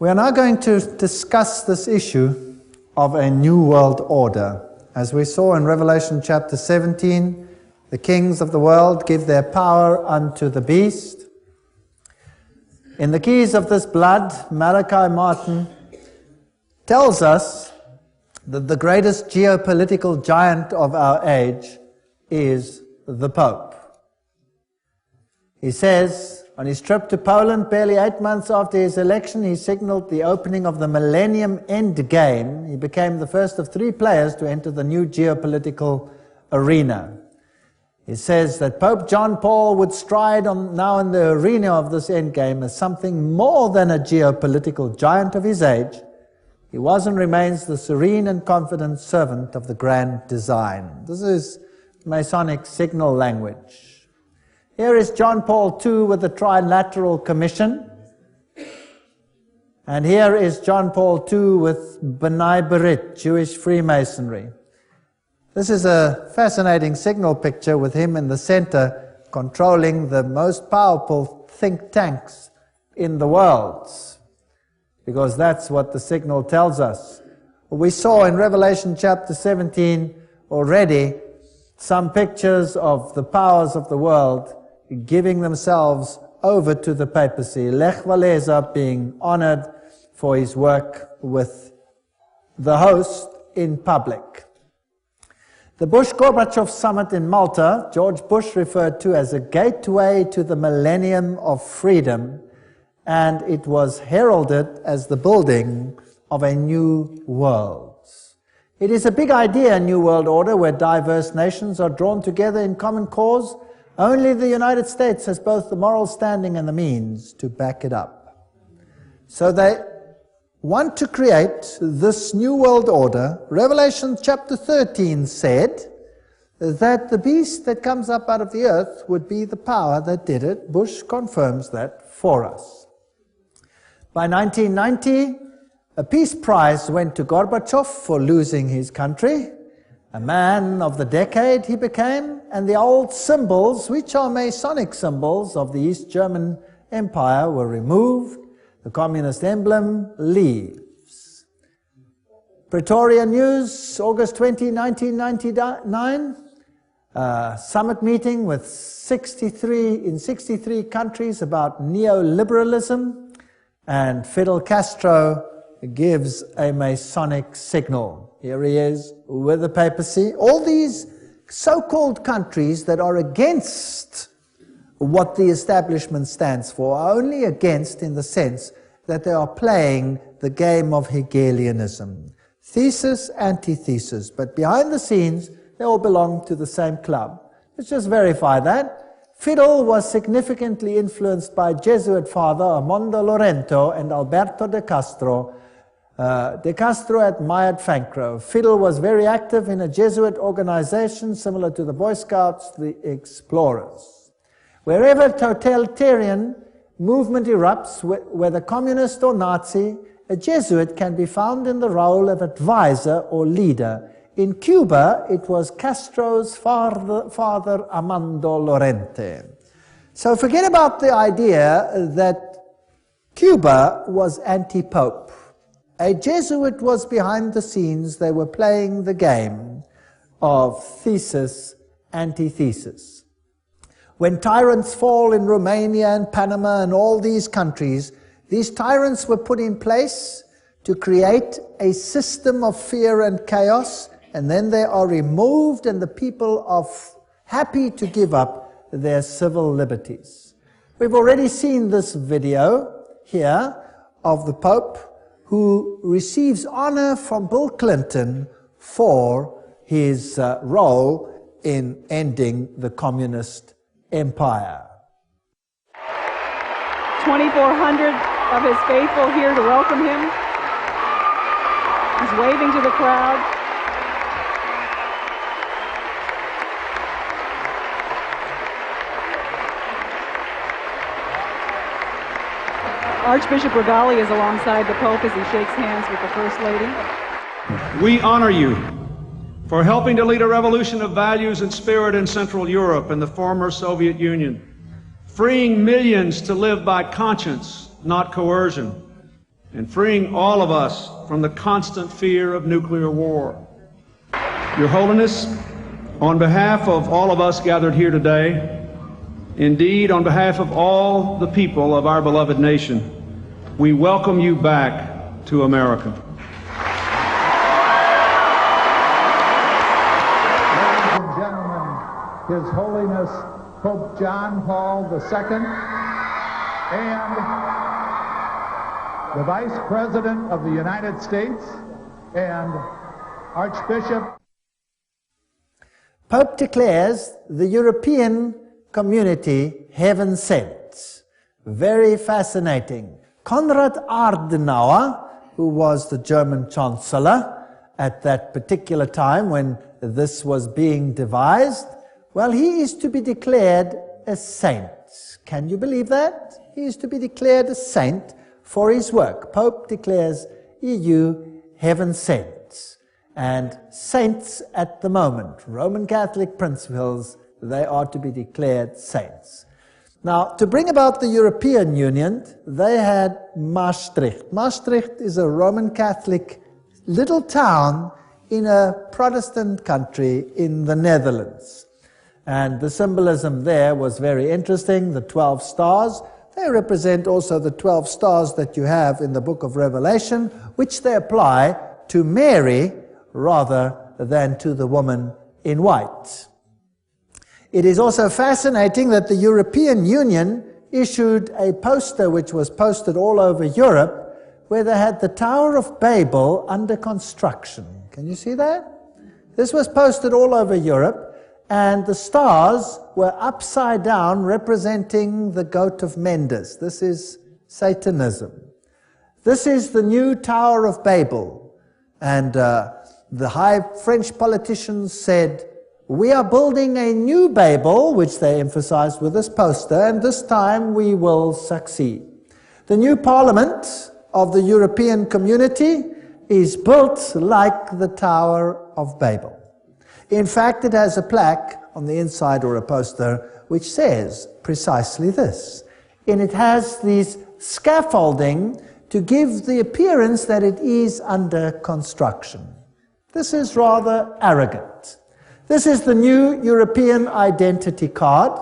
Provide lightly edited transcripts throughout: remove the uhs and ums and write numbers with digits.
We are now going to discuss this issue of a new world order. As we saw in Revelation chapter 17, the kings of the world give their power unto the beast. In the Keys of this Blood, Malachi Martin tells us that the greatest geopolitical giant of our age is the Pope. He says, on his trip to Poland, barely 8 months after his election, he signaled the opening of the Millennium End Game. He became the first of 3 players to enter the new geopolitical arena. He says that Pope John Paul would stride now in the arena of this endgame as something more than a geopolitical giant of his age. He was and remains the serene and confident servant of the grand design. This is Masonic signal language. Here is John Paul II with the Trilateral Commission. And here is John Paul II with B'nai B'rith, Jewish Freemasonry. This is a fascinating signal picture with him in the center controlling the most powerful think tanks in the world, because that's what the signal tells us. We saw in Revelation chapter 17 already some pictures of the powers of the world giving themselves over to the papacy. Lech Walesa being honored for his work with the host in public. The Bush-Gorbachev summit in Malta, George Bush referred to as a gateway to the millennium of freedom, and it was heralded as the building of a new world. It is a big idea, a new world order, where diverse nations are drawn together in common cause. Only the United States has both the moral standing and the means to back it up. So they want to create this new world order. Revelation chapter 13 said that the beast that comes up out of the earth would be the power that did it. Bush confirms that for us. By 1990, a peace prize went to Gorbachev for losing his country. A man of the decade he became, and the old symbols, which are Masonic symbols of the East German Empire, were removed. The communist emblem leaves. Pretoria News, August 20, 1999. Summit meeting with 63 countries about neoliberalism, and Fidel Castro gives a Masonic signal. Here he is with the papacy. All these so-called countries that are against what the establishment stands for are only against in the sense that they are playing the game of Hegelianism. Thesis, antithesis, but behind the scenes they all belong to the same club. Let's just verify that. Fidel was significantly influenced by Jesuit father Armando Lorente and Alberto de Castro. De Castro admired Fancro. Fidel was very active in a Jesuit organization similar to the Boy Scouts, the Explorers. Wherever totalitarian movement erupts, whether communist or Nazi, a Jesuit can be found in the role of advisor or leader. In Cuba, it was Castro's father Armando Lorente. So forget about the idea that Cuba was anti-pope. A Jesuit was behind the scenes. They were playing the game of thesis, antithesis. When tyrants fall in Romania and Panama and all these countries, these tyrants were put in place to create a system of fear and chaos, and then they are removed and the people are happy to give up their civil liberties. We've already seen this video here of the Pope who receives honor from Bill Clinton for his role in ending the communist empire. 2,400 of his faithful here to welcome him. He's waving to the crowd. Archbishop Regali is alongside the Pope as he shakes hands with the First Lady. We honor you for helping to lead a revolution of values and spirit in Central Europe and the former Soviet Union, freeing millions to live by conscience, not coercion, and freeing all of us from the constant fear of nuclear war. Your Holiness, on behalf of all of us gathered here today, indeed on behalf of all the people of our beloved nation, we welcome you back to America. Ladies and gentlemen, His Holiness Pope John Paul II and the Vice President of the United States and Archbishop. Pope declares the European community heaven sent. Very fascinating. Konrad Adenauer, who was the German Chancellor at that particular time when this was being devised, well, he is to be declared a saint. Can you believe that? He is to be declared a saint for his work. Pope declares EU heaven sent. And saints at the moment, Roman Catholic principles, they are to be declared saints. Now, to bring about the European Union, they had Maastricht. Maastricht is a Roman Catholic little town in a Protestant country in the Netherlands. And the symbolism there was very interesting. The 12 stars, they represent also the 12 stars that you have in the book of Revelation, which they apply to Mary rather than to the woman in white. It is also fascinating that the European Union issued a poster which was posted all over Europe where they had the Tower of Babel under construction. Can you see that? This was posted all over Europe, and the stars were upside down representing the goat of Mendes. This is Satanism. This is the new Tower of Babel. And the high French politicians said, we are building a new Babel, which they emphasized with this poster, and this time we will succeed. The new parliament of the European community is built like the Tower of Babel. In fact, it has a plaque on the inside or a poster which says precisely this. And it has these scaffolding to give the appearance that it is under construction. This is rather arrogant. This is the new European identity card,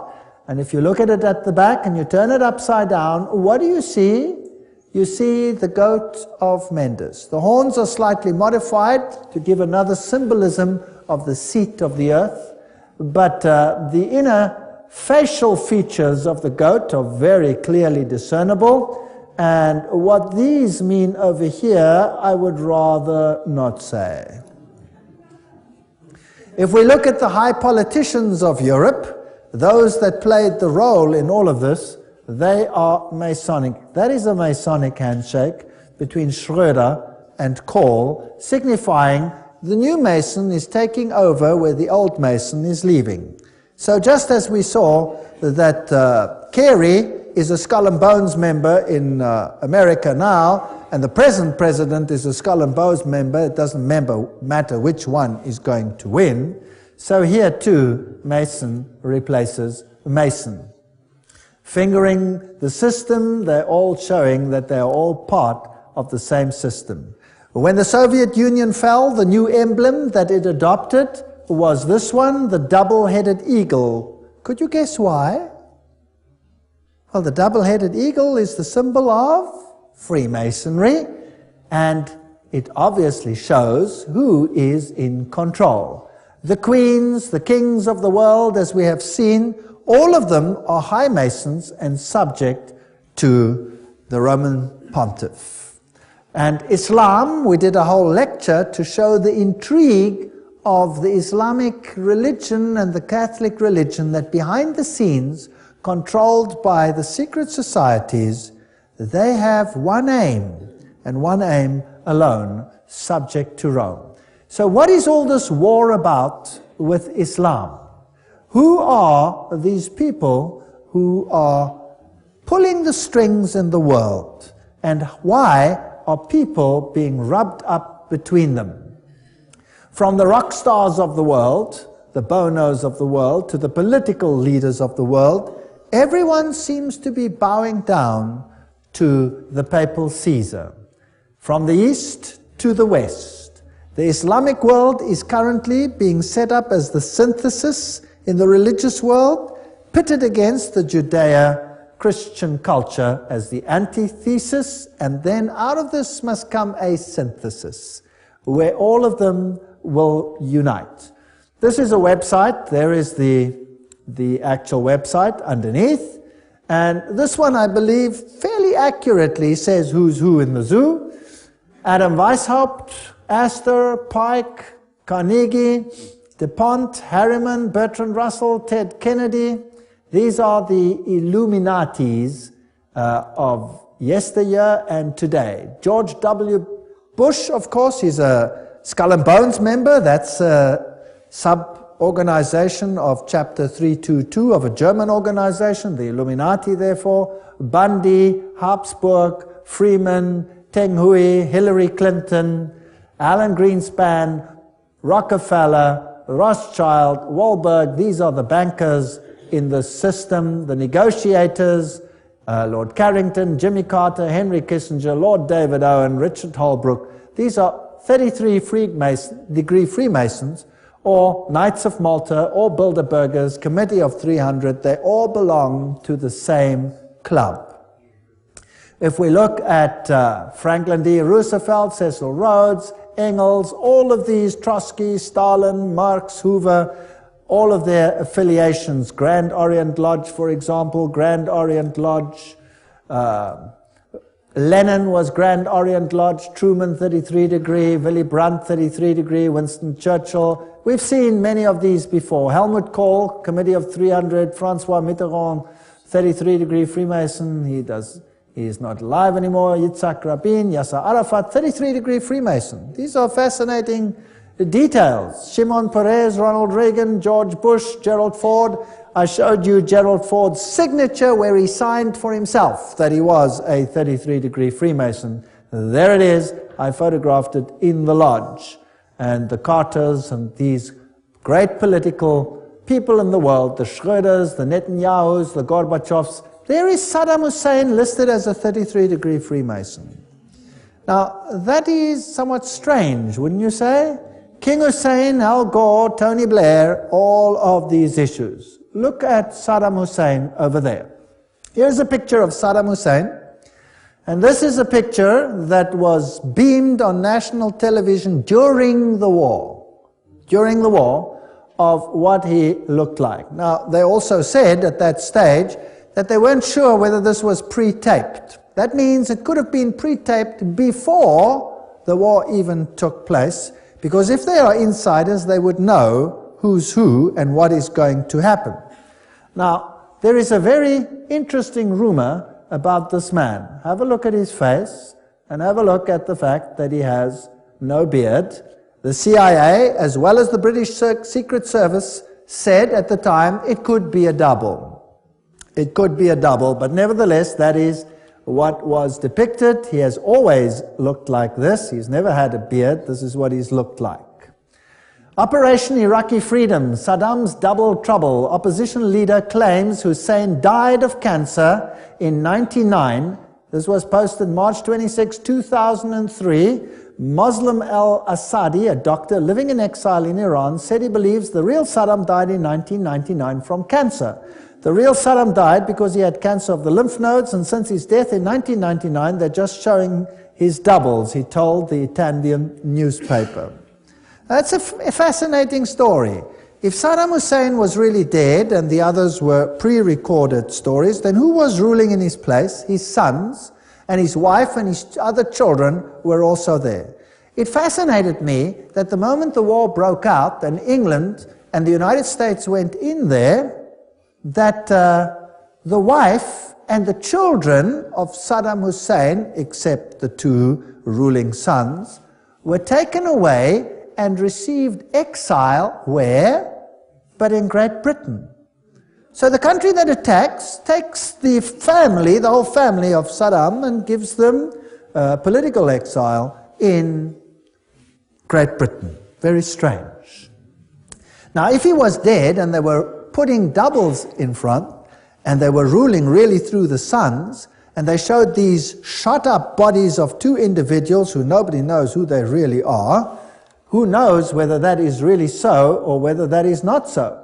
and if you look at it at the back and you turn it upside down, what do you see? You see the goat of Mendes. The horns are slightly modified to give another symbolism of the seat of the earth, but the inner facial features of the goat are very clearly discernible, and what these mean over here, I would rather not say. If we look at the high politicians of Europe, those that played the role in all of this, they are Masonic. That is a Masonic handshake between Schröder and Kohl, signifying the new Mason is taking over where the old Mason is leaving. So just as we saw that Kerry is a Skull and Bones member in America now, and the present president is a Skull and Bones member, it doesn't matter which one is going to win. So here too, Mason replaces Mason. Fingering the system, they're all showing that they're all part of the same system. When the Soviet Union fell, the new emblem that it adopted was this one, the double-headed eagle. Could you guess why? Well, the double-headed eagle is the symbol of Freemasonry, and it obviously shows who is in control. The queens, the kings of the world, as we have seen, all of them are high Masons and subject to the Roman Pontiff. And Islam, we did a whole lecture to show the intrigue of the Islamic religion and the Catholic religion, that behind the scenes, controlled by the secret societies, they have one aim, and one aim alone, subject to Rome. So what is all this war about with Islam? Who are these people who are pulling the strings in the world? And why are people being rubbed up between them? From the rock stars of the world, the Bonos of the world, to the political leaders of the world, everyone seems to be bowing down to the papal Caesar. from the east to the west. The Islamic world is currently being set up as the synthesis in the religious world, pitted against the Judeo-Christian culture as the antithesis, and then out of this must come a synthesis, where all of them will unite. This is a website. There is the actual website underneath. And this one, I believe, fairly accurately says who's who in the zoo. Adam Weishaupt, Astor, Pike, Carnegie, DuPont, Harriman, Bertrand Russell, Ted Kennedy. These are the Illuminatis of yesteryear and today. George W. Bush, of course, he's a Skull and Bones member. That's a sub-organization of Chapter 322 of a German organization, the Illuminati, therefore. Bundy, Habsburg, Freeman, Teng Hui, Hillary Clinton, Alan Greenspan, Rockefeller, Rothschild, Wahlberg. These are the bankers in the system, the negotiators, Lord Carrington, Jimmy Carter, Henry Kissinger, Lord David Owen, Richard Holbrooke. These are 33 degree Freemasons, or Knights of Malta, or Bilderbergers, Committee of 300. They all belong to the same club. If we look at Franklin D. Roosevelt, Cecil Rhodes, Engels, all of these, Trotsky, Stalin, Marx, Hoover, all of their affiliations, Grand Orient Lodge, for example, Grand Orient Lodge, Lenin was Grand Orient Lodge, Truman 33 degree, Willy Brandt 33 degree, Winston Churchill. We've seen many of these before. Helmut Kohl, Committee of 300, Francois Mitterrand, 33 degree Freemason. He is not alive anymore. Yitzhak Rabin, Yasser Arafat, 33 degree Freemason. These are fascinating details. Shimon Peres, Ronald Reagan, George Bush, Gerald Ford. I showed you Gerald Ford's signature where he signed for himself that he was a 33 degree Freemason. There it is. I photographed it in the lodge. And the Carters and these great political people in the world, the Schröders, the Netanyahus, the Gorbachevs, there is Saddam Hussein listed as a 33 degree Freemason. Now, that is somewhat strange, wouldn't you say? King Hussein, Al Gore, Tony Blair, all of these issues. Look at Saddam Hussein over there. Here's a picture of Saddam Hussein. And this is a picture that was beamed on national television during the war. During the war, of what he looked like. Now, they also said at that stage that they weren't sure whether this was pre-taped. That means it could have been pre-taped before the war even took place, because if they are insiders, they would know who's who and what is going to happen. Now, there is a very interesting rumor about this man. Have a look at his face, and have a look at the fact that he has no beard. The CIA, as well as the British Secret Service, said at the time it could be a double. It could be a double, but nevertheless, that is what was depicted. He has always looked like this. He's never had a beard. This is what he's looked like. Operation Iraqi Freedom, Saddam's double trouble. Opposition leader claims Hussein died of cancer in 1999. This was posted March 26, 2003. Muslim al-Assadi, a doctor living in exile in Iran, said he believes the real Saddam died in 1999 from cancer. The real Saddam died because he had cancer of the lymph nodes, and since his death in 1999, they're just showing his doubles, he told the Italian newspaper. That's a fascinating story. If Saddam Hussein was really dead and the others were pre-recorded stories, then who was ruling in his place? His sons, and his wife and his other children were also there. It fascinated me that the moment the war broke out and England and the United States went in there, that the wife and the children of Saddam Hussein, except the two ruling sons, were taken away and received exile where? But in Great Britain. So the country that attacks takes the family, the whole family of Saddam, and gives them political exile in Great Britain. Very strange. Now, if he was dead and they were putting doubles in front, and they were ruling really through the sons, and they showed these shot up bodies of two individuals who nobody knows who they really are. Who knows whether that is really so or whether that is not so?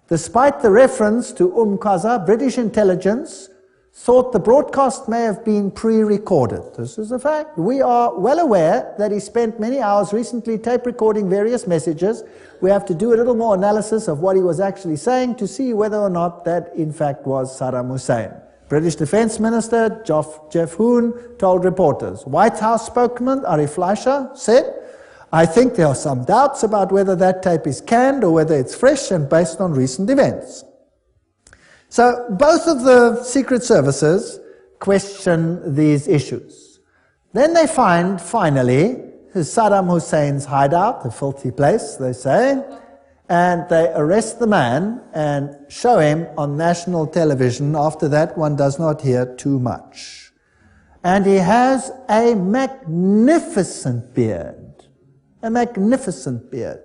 Despite the reference to Qaza, British intelligence thought the broadcast may have been pre-recorded. This is a fact. We are well aware that he spent many hours recently tape recording various messages. We have to do a little more analysis of what he was actually saying to see whether or not that in fact was Saddam Hussein. British Defense Minister Jeff Hoon told reporters. White House spokesman Ari Fleischer said, "I think there are some doubts about whether that tape is canned or whether it's fresh and based on recent events." So both of the secret services question these issues. Then they find, finally, Saddam Hussein's hideout, a filthy place, they say, and they arrest the man and show him on national television. After that, one does not hear too much. And he has a magnificent beard. A magnificent beard.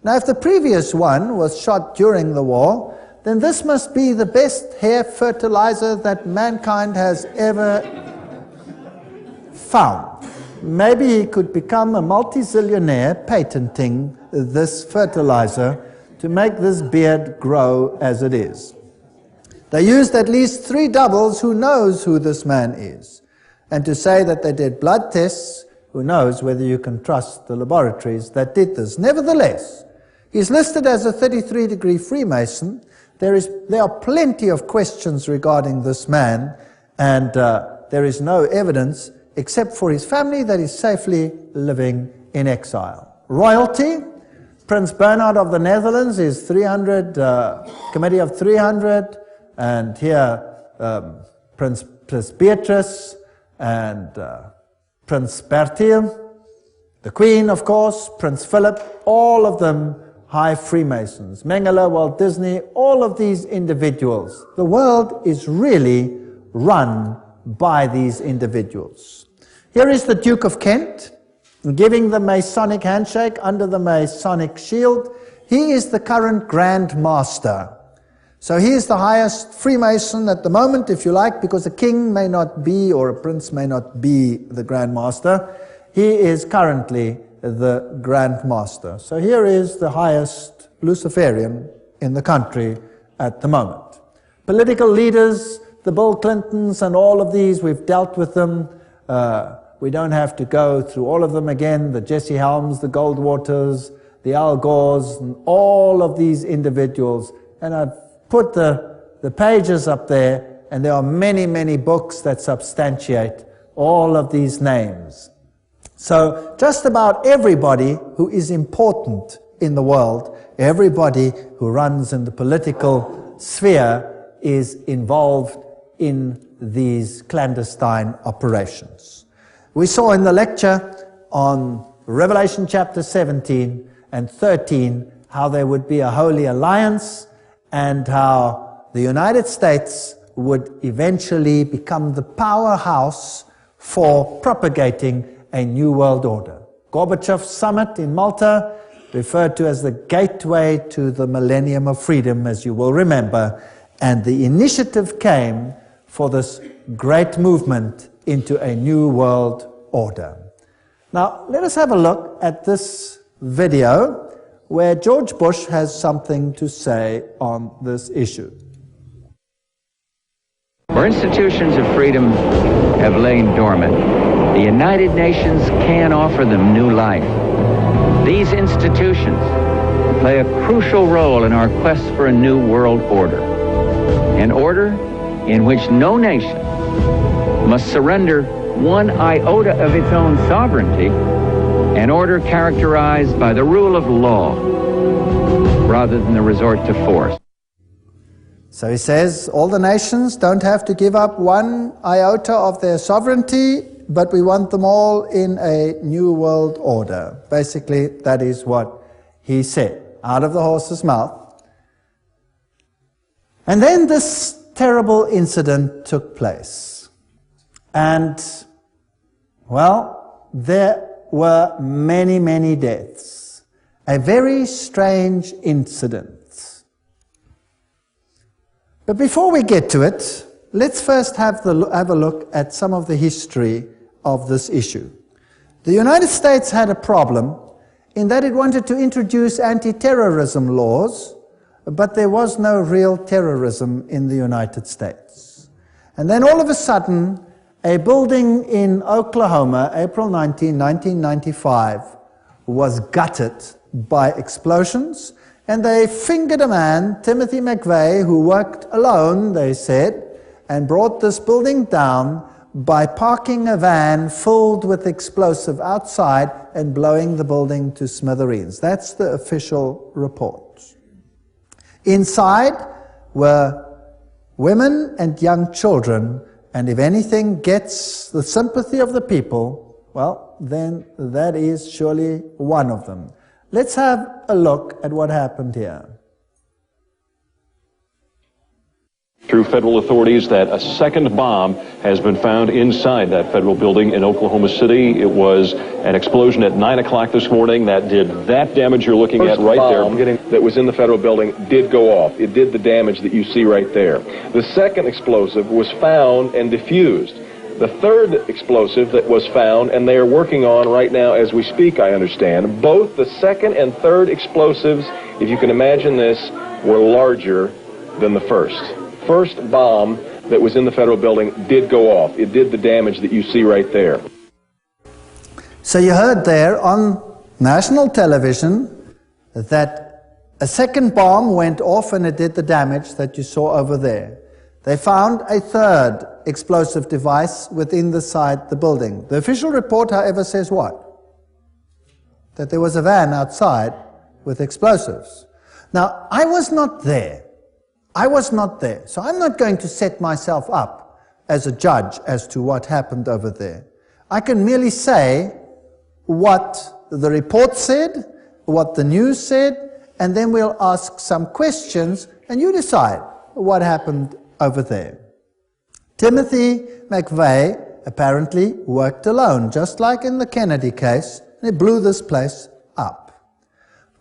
Now, if the previous one was shot during the war, then this must be the best hair fertilizer that mankind has ever found. Maybe he could become a multi-zillionaire patenting this fertilizer to make this beard grow as it is. They used at least 3 doubles. Who knows who this man is? And to say that they did blood tests, who knows whether you can trust the laboratories that did this. Nevertheless, he's listed as a 33-degree Freemason. There are plenty of questions regarding this man, and there is no evidence except for his family that is safely living in exile. Royalty, Prince Bernhard of the Netherlands is 300, Committee of 300, and here Prince Beatrice and Prince Bertil, the Queen, of course, Prince Philip, all of them high Freemasons. Mengele, Walt Disney, all of these individuals. The world is really run by these individuals. Here is the Duke of Kent, giving the Masonic handshake under the Masonic shield. He is the current Grand Master. So he is the highest Freemason at the moment, if you like, because a king may not be, or a prince may not be the Grand Master. He is currently the Grand Master. So here is the highest Luciferian in the country at the moment. Political leaders, the Bill Clintons and all of these, we've dealt with them. We don't have to go through all of them again, the Jesse Helms, the Goldwaters, the Al Gores, and all of these individuals. And I've put the pages up there, and there are many, many books that substantiate all of these names. So just about everybody who is important in the world, everybody who runs in the political sphere is involved in these clandestine operations. We saw in the lecture on Revelation chapter 17 and 13 how there would be a holy alliance and how the United States would eventually become the powerhouse for propagating a new world order. Gorbachev's summit in Malta, referred to as the gateway to the millennium of freedom, as you will remember, and the initiative came for this great movement into a new world order. Now, let us have a look at this video where George Bush has something to say on this issue. Where institutions of freedom have lain dormant, the United Nations can offer them new life. These institutions play a crucial role in our quest for a new world order, an order in which no nation must surrender one iota of its own sovereignty, an order characterized by the rule of law rather than the resort to force. So he says all the nations don't have to give up one iota of their sovereignty, but we want them all in a new world order. Basically, that is what he said, out of the horse's mouth. And then this terrible incident took place. And, well, there were many, many deaths. A very strange incident. But before we get to it, let's first have a look at some of the history of this issue. The United States had a problem in that it wanted to introduce anti-terrorism laws, but there was no real terrorism in the United States. And then all of a sudden, a building in Oklahoma, April 19, 1995, was gutted by explosions, and they fingered a man, Timothy McVeigh, who worked alone, they said, and brought this building down by parking a van filled with explosive outside and blowing the building to smithereens. That's the official report. Inside were women and young children, and if anything gets the sympathy of the people, well, then that is surely one of them. Let's have a look at what happened here. Through federal authorities that a second bomb has been found inside that federal building in Oklahoma City. It was an explosion at 9 o'clock this morning that did that damage you're looking at right there. That was in the federal building did go off. It did the damage that you see right there. The second explosive was found and diffused. The third explosive that was found, and they are working on right now as we speak, I understand, both the second and third explosives, if you can imagine this, were larger than the first. First bomb that was in the federal building did go off. It did the damage that you see right there. So you heard there on national television that a second bomb went off and it did the damage that you saw over there. They found a third explosive device within the building. The official report, however, says what? That there was a van outside with explosives. Now, I was not there. I was not there, so I'm not going to set myself up as a judge as to what happened over there. I can merely say what the report said, what the news said, and then we'll ask some questions, and you decide what happened over there. Timothy McVeigh apparently worked alone, just like in the Kennedy case, and he blew this place up.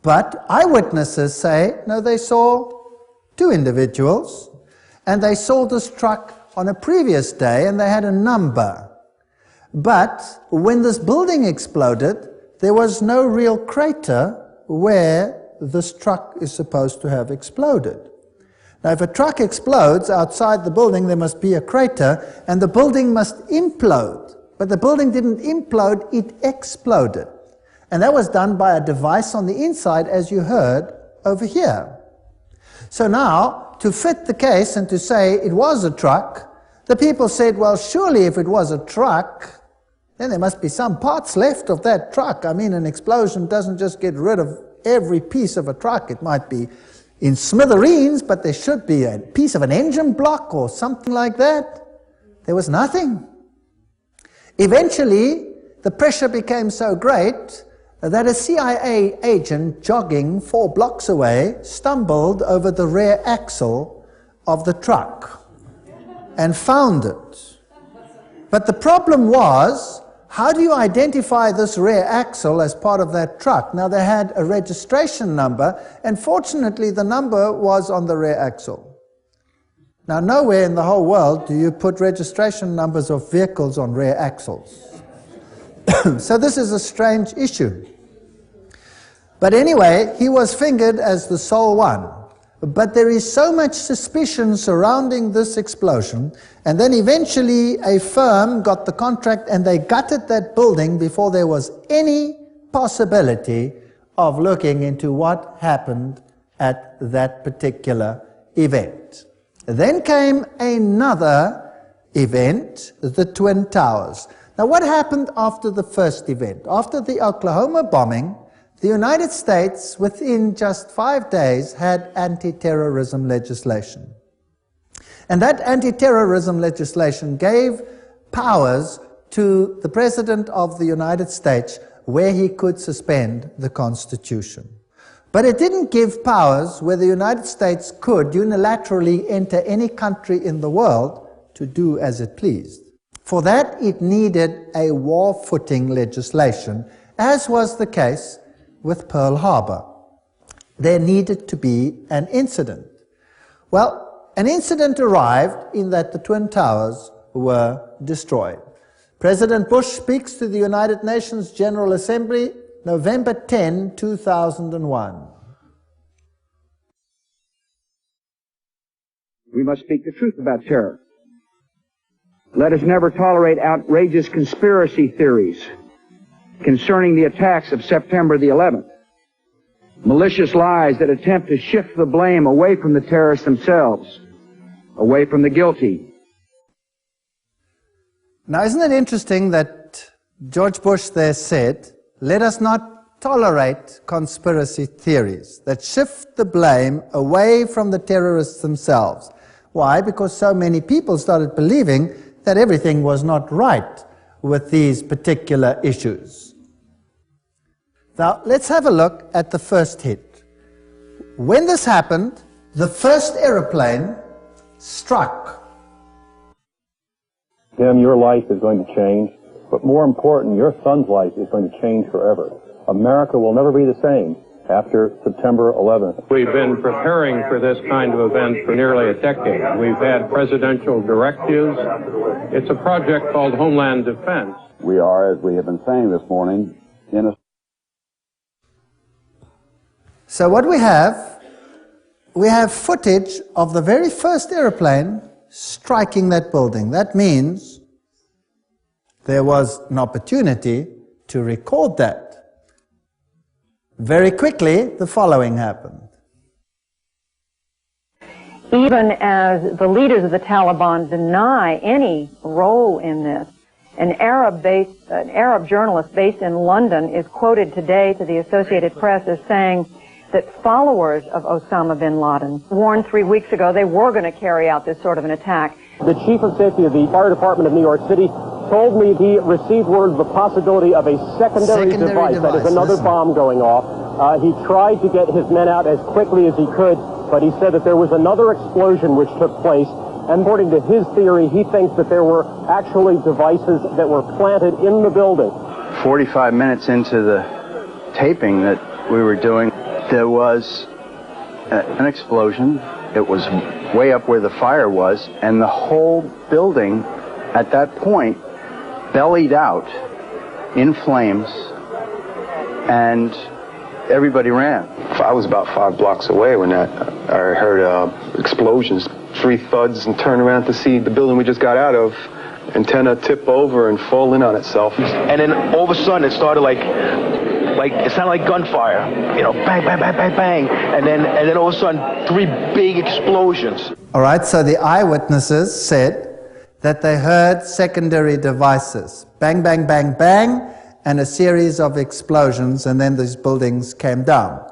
But eyewitnesses say, no, they saw two individuals, and they saw this truck on a previous day, and they had a number. But when this building exploded, there was no real crater where this truck is supposed to have exploded. Now, if a truck explodes outside the building, there must be a crater, and the building must implode. But the building didn't implode, it exploded. And that was done by a device on the inside, as you heard over here. So now, to fit the case and to say it was a truck, the people said, well, surely if it was a truck, then there must be some parts left of that truck. I mean, an explosion doesn't just get rid of every piece of a truck. It might be in smithereens, but there should be a piece of an engine block or something like that. There was nothing. Eventually, the pressure became so great that a CIA agent jogging 4 blocks away stumbled over the rear axle of the truck and found it. But the problem was, how do you identify this rear axle as part of that truck? Now, they had a registration number, and fortunately the number was on the rear axle. Now, nowhere in the whole world do you put registration numbers of vehicles on rear axles. So this is a strange issue. But anyway, he was fingered as the sole one. But there is so much suspicion surrounding this explosion, and then eventually a firm got the contract and they gutted that building before there was any possibility of looking into what happened at that particular event. Then came another event, the Twin Towers. Now, what happened after the first event? After the Oklahoma bombing, the United States, within just 5 days, had anti-terrorism legislation. And that anti-terrorism legislation gave powers to the President of the United States where he could suspend the Constitution. But it didn't give powers where the United States could unilaterally enter any country in the world to do as it pleased. For that, it needed a war-footing legislation, as was the case with Pearl Harbor. There needed to be an incident. Well, an incident arrived in that the Twin Towers were destroyed. President Bush speaks to the United Nations General Assembly November 10, 2001. We must speak the truth about terror. Let us never tolerate outrageous conspiracy theories concerning the attacks of September the 11th. Malicious lies that attempt to shift the blame away from the terrorists themselves, away from the guilty. Now, isn't it interesting that George Bush there said, let us not tolerate conspiracy theories that shift the blame away from the terrorists themselves. Why? Because so many people started believing that everything was not right with these particular issues. Now, let's have a look at the first hit. When this happened, the first aeroplane struck. Tim, your life is going to change, but more important, your son's life is going to change forever. America will never be the same after September 11th. We've been preparing for this kind of event for nearly a decade. We've had presidential directives. It's a project called Homeland Defense. We are, as we have been saying this morning, in a... So what we have footage of the very first aeroplane striking that building. That means there was an opportunity to record that. Very quickly, the following happened. Even as the leaders of the Taliban deny any role in this, an Arab journalist based in London is quoted today to the Associated Press as saying that followers of Osama bin Laden warned 3 weeks ago they were going to carry out this sort of an attack. The chief of safety of the fire department of New York City told me he received word of the possibility of a secondary device, that is another bomb going off. He tried to get his men out as quickly as he could, but he said that there was another explosion which took place. And according to his theory, he thinks that there were actually devices that were planted in the building. 45 minutes into the taping that we were doing, there was an explosion. It was way up where the fire was, and the whole building at that point bellied out in flames, and everybody ran. I was about 5 blocks away when I heard explosions, 3 thuds, and turned around to see the building we just got out of, antenna tip over and fall in on itself. And then all of a sudden it started like it sounded like gunfire, you know, bang, bang, bang, bang, bang, and then all of a sudden 3 big explosions. All right, so the eyewitnesses said that they heard secondary devices, bang, bang, bang, bang, and a series of explosions, and then these buildings came down.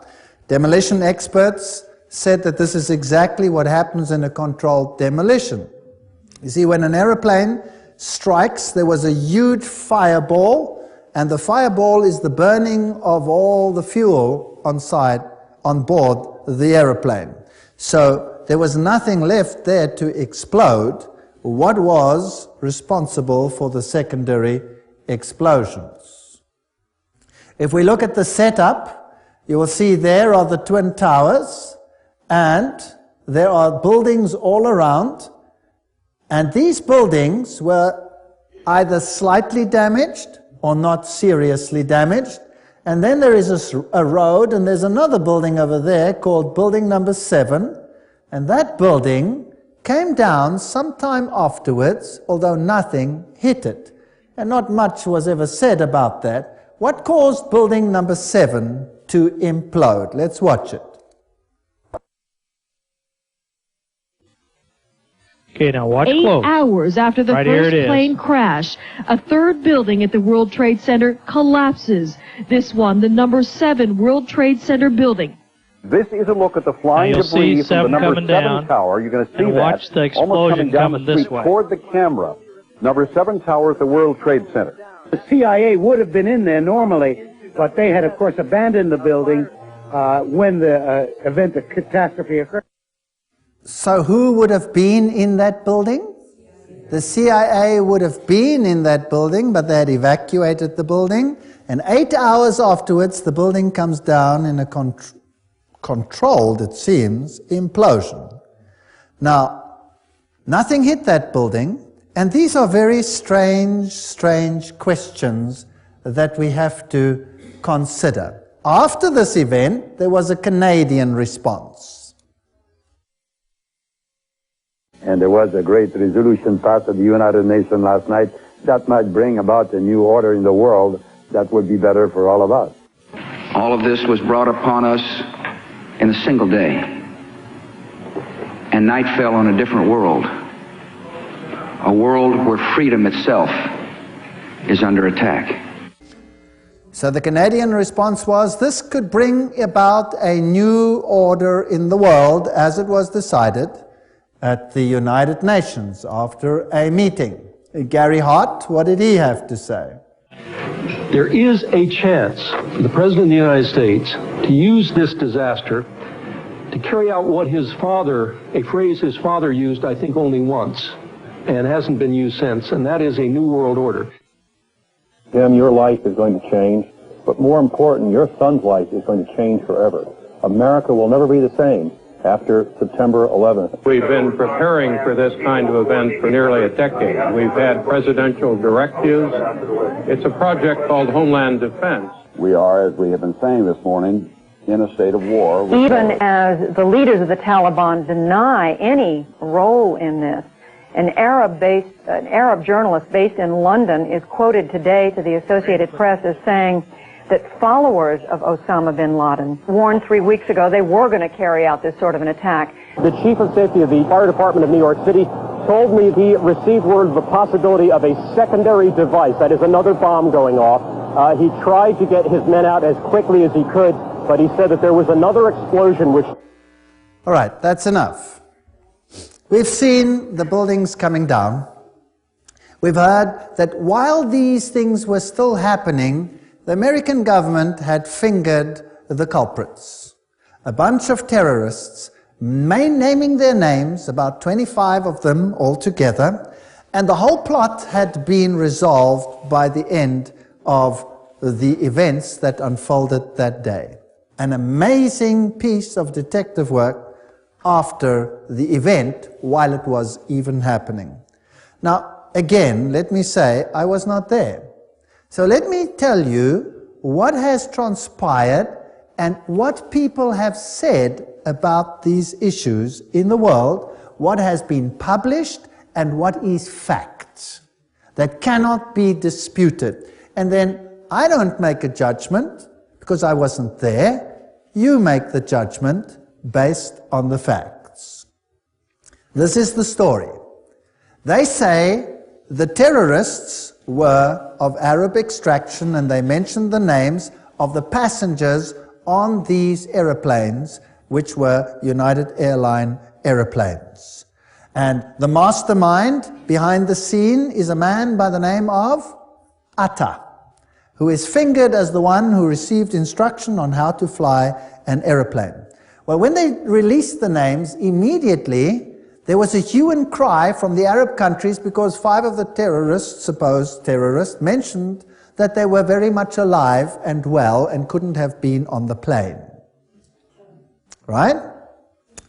Demolition experts said that this is exactly what happens in a controlled demolition. You see, when an aeroplane strikes, there was a huge fireball, and the fireball is the burning of all the fuel on board the aeroplane. So there was nothing left there to explode. What was responsible for the secondary explosions? If we look at the setup, you will see there are the Twin Towers, and there are buildings all around, and these buildings were either slightly damaged or not seriously damaged. And then there is a road, and there's another building over there called building number 7, and that building came down sometime afterwards, although nothing hit it. And not much was ever said about that. What caused building number 7 to implode? Let's watch it. Okay, now watch 8 close. hours after the first plane crash, a third building at the World Trade Center collapses. This one, the number 7 World Trade Center building. This is a look at the flying debris from the number 7 tower. You're going to see that watch the explosion almost coming down coming the this street way. toward the camera. Number 7 tower at the World Trade Center. The CIA would have been in there normally, but they had, of course, abandoned the building when the event of catastrophe occurred. So who would have been in that building? The CIA would have been in that building, but they had evacuated the building. And 8 hours afterwards, the building comes down in a controlled, it seems, implosion. Now, nothing hit that building, and these are very strange questions that we have to consider. After this event, there was a Canadian response. And there was a great resolution passed at the United Nations last night that might bring about a new order in the world that would be better for all of us. All of this was brought upon us in a single day, and night fell on a different world, a world where freedom itself is under attack. So the Canadian response was this could bring about a new order in the world as it was decided at the United Nations after a meeting. Gary Hart, what did he have to say? There is a chance for the President of the United States to use this disaster to carry out what his father, a phrase his father used, I think, only once, and hasn't been used since, and that is a new world order. Jim, your life is going to change, but more important, your son's life is going to change forever. America will never be the same after September 11th. We've been preparing for this kind of event for nearly a decade. We've had presidential directives. It's a project called Homeland Defense. We are, as we have been saying this morning, in a state of war. Even as the leaders of the Taliban deny any role in this, an Arab journalist based in London is quoted today to the Associated Press as saying that followers of Osama bin Laden warned 3 weeks ago they were going to carry out this sort of an attack. The chief of safety of the fire department of New York City told me he received word of the possibility of a secondary device, that is another bomb going off. He tried to get his men out as quickly as he could, but he said that there was another explosion which... All right, that's enough. We've seen the buildings coming down. We've heard that while these things were still happening, the American government had fingered the culprits. A bunch of terrorists, naming their names, about 25 of them altogether, and the whole plot had been resolved by the end of the events that unfolded that day. An amazing piece of detective work after the event, while it was even happening. Now, again, let me say, I was not there. So let me tell you what has transpired and what people have said about these issues in the world, what has been published and what is fact that cannot be disputed. And then I don't make a judgment because I wasn't there. You make the judgment based on the facts. This is the story. They say the terrorists were of Arab extraction, and they mentioned the names of the passengers on these aeroplanes, which were United Airlines aeroplanes. And the mastermind behind the scene is a man by the name of Atta, who is fingered as the one who received instruction on how to fly an aeroplane. Well, when they released the names, immediately there was a hue and cry from the Arab countries because 5 of the terrorists, supposed terrorists, mentioned that they were very much alive and well and couldn't have been on the plane. Right?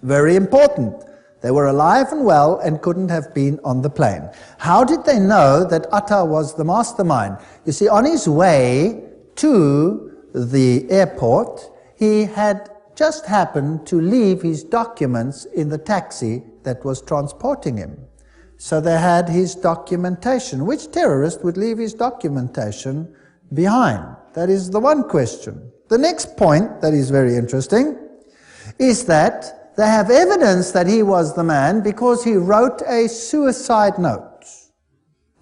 Very important. They were alive and well and couldn't have been on the plane. How did they know that Atta was the mastermind? You see, on his way to the airport, he had just happened to leave his documents in the taxi that was transporting him. So they had his documentation. Which terrorist would leave his documentation behind? That is the one question. The next point that is very interesting is that they have evidence that he was the man because he wrote a suicide note.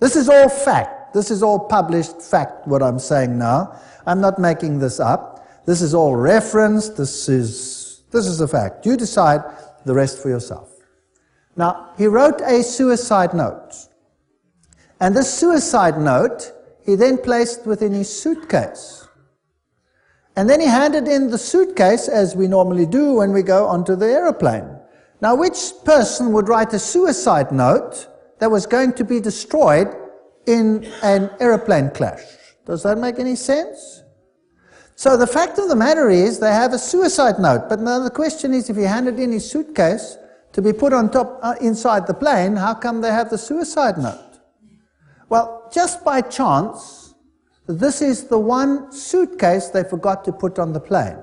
This is all fact. This is all published fact, what I'm saying now. I'm not making this up. This is all referenced. This is a fact. You decide the rest for yourself. Now, he wrote a suicide note. And this suicide note, he then placed within his suitcase. And then he handed in the suitcase, as we normally do when we go onto the aeroplane. Now, which person would write a suicide note that was going to be destroyed in an aeroplane clash? Does that make any sense? So the fact of the matter is they have a suicide note. But now the question is, if he handed in his suitcase, to be put on top inside the plane, how come they have the suicide note? Well, just by chance, this is the one suitcase they forgot to put on the plane.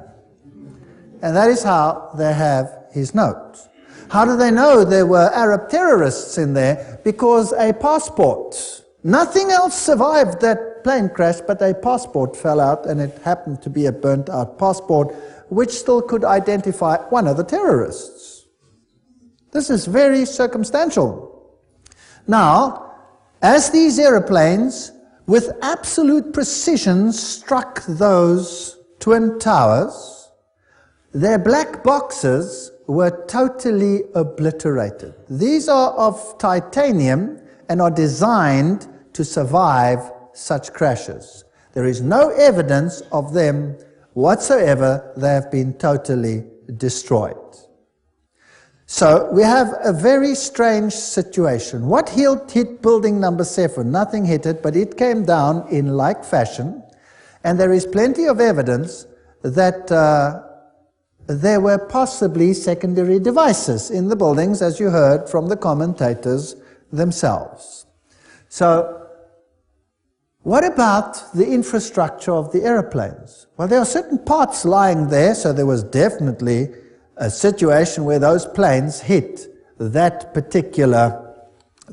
And that is how they have his note. How do they know there were Arab terrorists in there? Because a passport. Nothing else survived that plane crash, but a passport fell out, and it happened to be a burnt-out passport, which still could identify one of the terrorists. This is very circumstantial. Now, as these aeroplanes, with absolute precision, struck those twin towers, their black boxes were totally obliterated. These are of titanium and are designed to survive such crashes. There is no evidence of them whatsoever. They have been totally destroyed. So we have a very strange situation. What hit building number 7? Nothing hit it, but it came down in like fashion, and there is plenty of evidence that there were possibly secondary devices in the buildings, as you heard from the commentators themselves. So, what about the infrastructure of the aeroplanes? Well, there are certain parts lying there, so there was definitely a situation where those planes hit that particular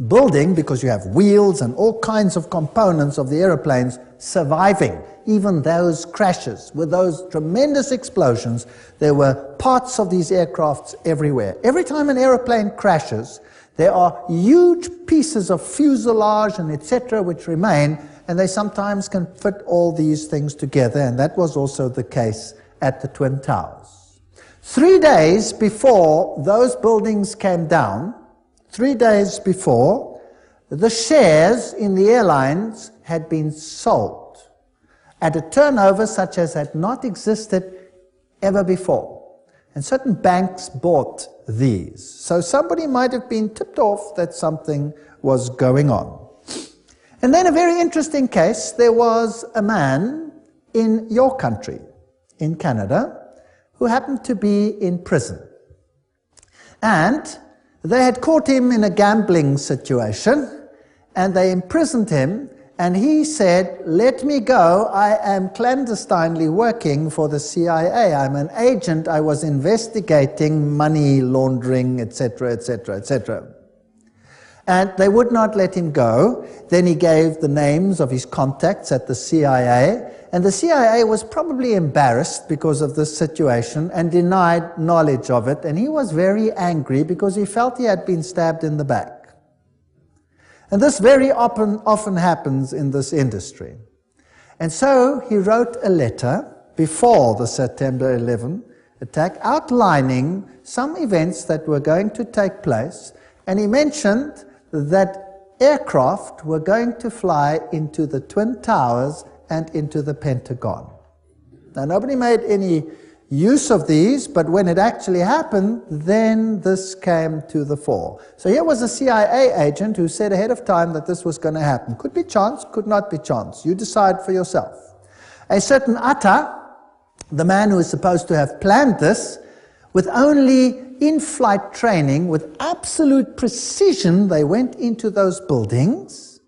building, because you have wheels and all kinds of components of the aeroplanes surviving. Even those crashes, with those tremendous explosions, there were parts of these aircrafts everywhere. Every time an aeroplane crashes, there are huge pieces of fuselage and etc. which remain, and they sometimes can fit all these things together, and that was also the case at the Twin Towers. 3 days before those buildings came down, 3 days before, the shares in the airlines had been sold at a turnover such as had not existed ever before. And certain banks bought these. So somebody might have been tipped off that something was going on. And then a very interesting case, there was a man in your country, in Canada, who happened to be in prison. And they had caught him in a gambling situation, and they imprisoned him. And he said, "Let me go, I am clandestinely working for the CIA. I'm an agent, I was investigating money laundering, etc., etc., etc." And they would not let him go. Then he gave the names of his contacts at the CIA, and the CIA was probably embarrassed because of this situation and denied knowledge of it, and he was very angry because he felt he had been stabbed in the back. And this very often happens in this industry. And so he wrote a letter before the September 11 attack outlining some events that were going to take place, and he mentioned that aircraft were going to fly into the Twin Towers and into the Pentagon. Now, nobody made any use of these, but when it actually happened, then this came to the fore. So here was a CIA agent who said ahead of time that this was going to happen. Could be chance, could not be chance. You decide for yourself. A certain Atta, the man who is supposed to have planned this, with only in-flight training, with absolute precision, they went into those buildings.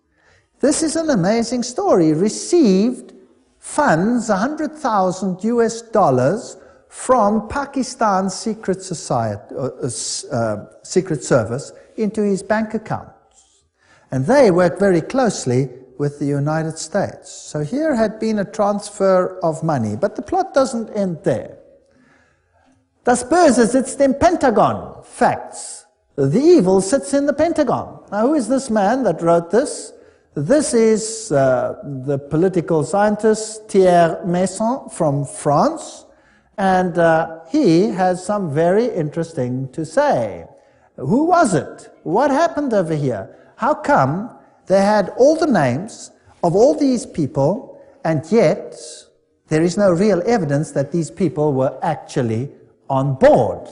This is an amazing story. Received funds, $100,000 US, from Pakistan's secret service into his bank accounts. And they worked very closely with the United States. So here had been a transfer of money. But the plot doesn't end there. Das Böse sitzt im Pentagon. Facts. The evil sits in the Pentagon. Now, who is this man that wrote this? This is the political scientist Thierry Meyssan from France. And he has some very interesting to say. Who was it? What happened over here? How come they had all the names of all these people, and yet there is no real evidence that these people were actually on board?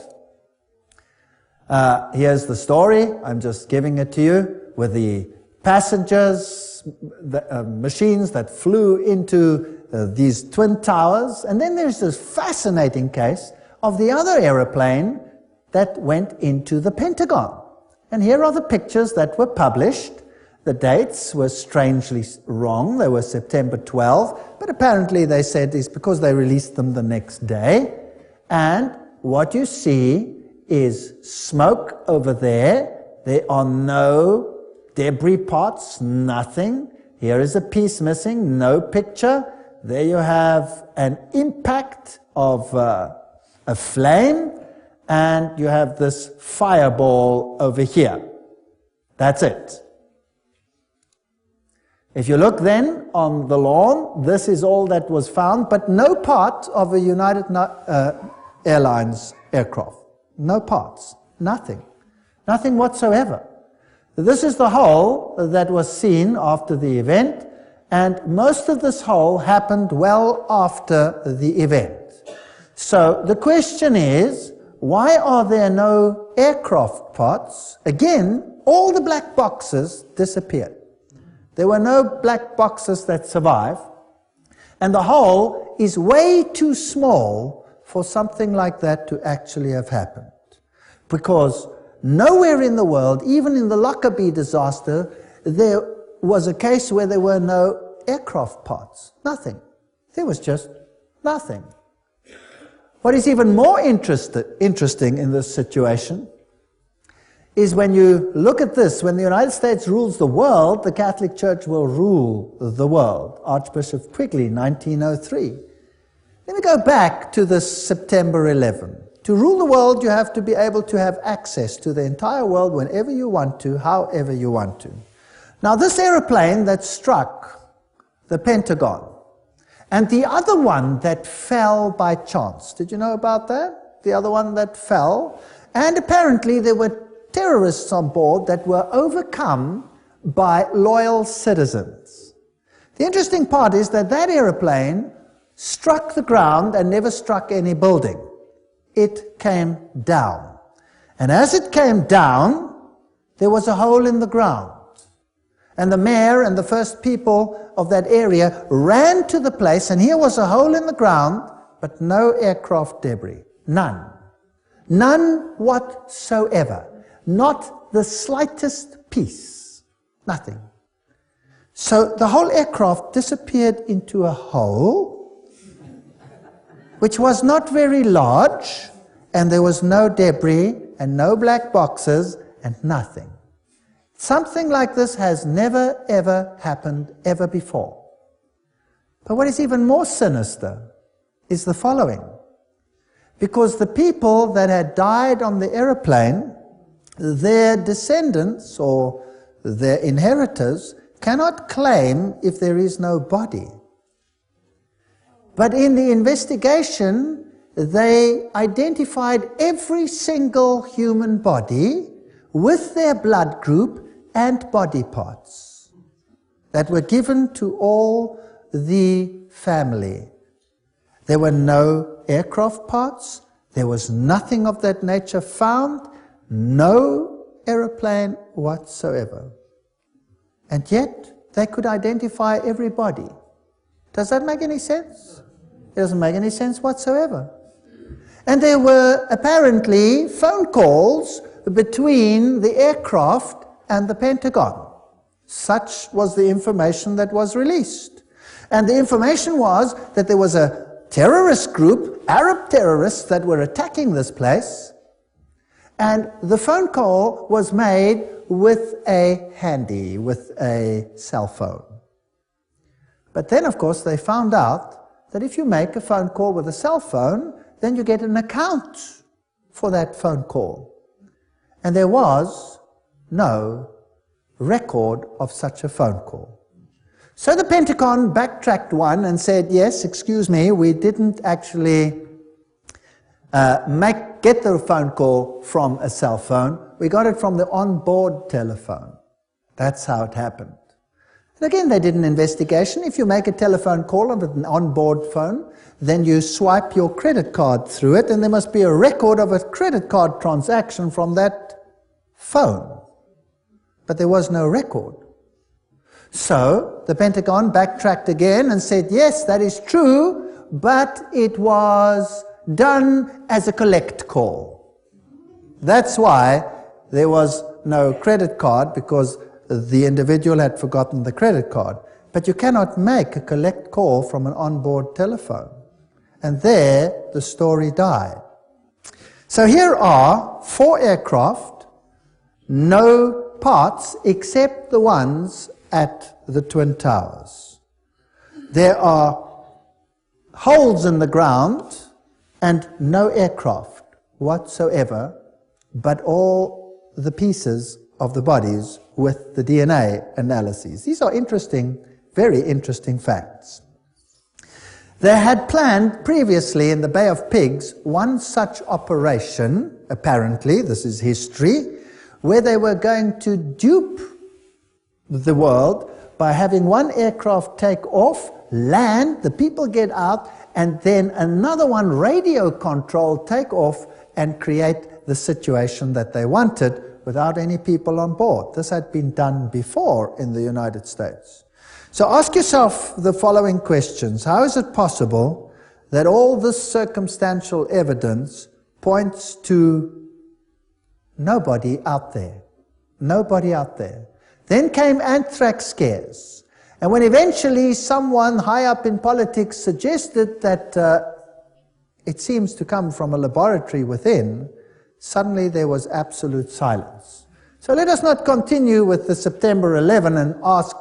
Here's the story. I'm just giving it to you with the passengers, the machines that flew into these twin towers. And then there's this fascinating case of the other aeroplane that went into the Pentagon. And here are the pictures that were published. The dates were strangely wrong. They were September 12, but apparently they said it's because they released them the next day. And what you see is smoke over there. There are no debris pots, nothing. Here is a piece missing, no picture. There you have an impact of a flame, and you have this fireball over here. That's it. If you look then on the lawn, this is all that was found, but no part of a United Airlines aircraft. No parts. Nothing. Nothing whatsoever. This is the hole that was seen after the event, and most of this hole happened well after the event. So the question is, why are there no aircraft parts? Again, all the black boxes disappeared. There were no black boxes that survived, and the hole is way too small for something like that to actually have happened. Because nowhere in the world, even in the Lockerbie disaster, there was a case where there were no aircraft parts. Nothing. There was just nothing. What is even more interesting in this situation is when you look at this, when the United States rules the world, the Catholic Church will rule the world. Archbishop Quigley, 1903. Let me go back to this September 11. To rule the world, you have to be able to have access to the entire world whenever you want to, however you want to. Now, this aeroplane that struck the Pentagon, and the other one that fell by chance, did you know about that? The other one that fell, and apparently there were terrorists on board that were overcome by loyal citizens. The interesting part is that that aeroplane struck the ground and never struck any building. It came down. And as it came down, there was a hole in the ground. And the mayor and the first people of that area ran to the place, and here was a hole in the ground, but no aircraft debris. None. None whatsoever. Not the slightest piece. Nothing. So the whole aircraft disappeared into a hole, which was not very large, and there was no debris, and no black boxes, and nothing. Something like this has never, ever happened ever before. But what is even more sinister is the following. Because the people that had died on the aeroplane, their descendants or their inheritors cannot claim if there is no body. But in the investigation, they identified every single human body with their blood group and body parts that were given to all the family. There were no aircraft parts. There was nothing of that nature found. No aeroplane whatsoever. And yet, they could identify everybody. Does that make any sense? It doesn't make any sense whatsoever. And there were apparently phone calls between the aircraft and the Pentagon. Such was the information that was released. And the information was that there was a terrorist group, Arab terrorists, that were attacking this place, and the phone call was made with a handy, with a cell phone. But then, of course, they found out that if you make a phone call with a cell phone, then you get an account for that phone call. And there was no record of such a phone call. So the Pentagon backtracked one and said, yes, excuse me, we didn't actually get the phone call from a cell phone. We got it from the onboard telephone. That's how it happened. And again, they did an investigation. If you make a telephone call on an onboard phone, then you swipe your credit card through it, and there must be a record of a credit card transaction from that phone. But there was no record. So the Pentagon backtracked again and said, yes, that is true, but it was done as a collect call. That's why there was no credit card, because the individual had forgotten the credit card. But you cannot make a collect call from an onboard telephone. And there the story died. So here are 4 aircraft, no parts except the ones at the Twin Towers. There are holes in the ground and no aircraft whatsoever, but all the pieces of the bodies with the DNA analyses. These are interesting, very interesting facts. They had planned previously in the Bay of Pigs one such operation, apparently, this is history, where they were going to dupe the world by having one aircraft take off, land, the people get out, and then another one, radio control, take off and create the situation that they wanted without any people on board. This had been done before in the United States. So ask yourself the following questions. How is it possible that all this circumstantial evidence points to nobody out there? Nobody out there. Then came anthrax scares. And when eventually someone high up in politics suggested that it seems to come from a laboratory within, suddenly there was absolute silence. So let us not continue with the September 11 and ask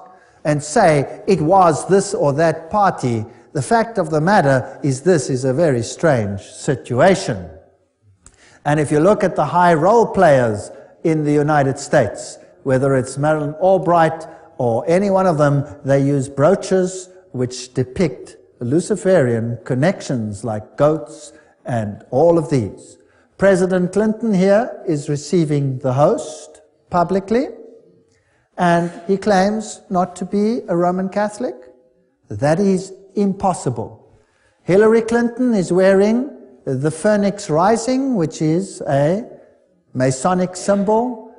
and say it was this or that party. The fact of the matter is this is a very strange situation. And if you look at the high role players in the United States, whether it's Madeleine Albright or any one of them, they use brooches which depict Luciferian connections like goats and all of these. President Clinton here is receiving the host publicly, and he claims not to be a Roman Catholic. That is impossible. Hillary Clinton is wearing the Phoenix Rising, which is a Masonic symbol.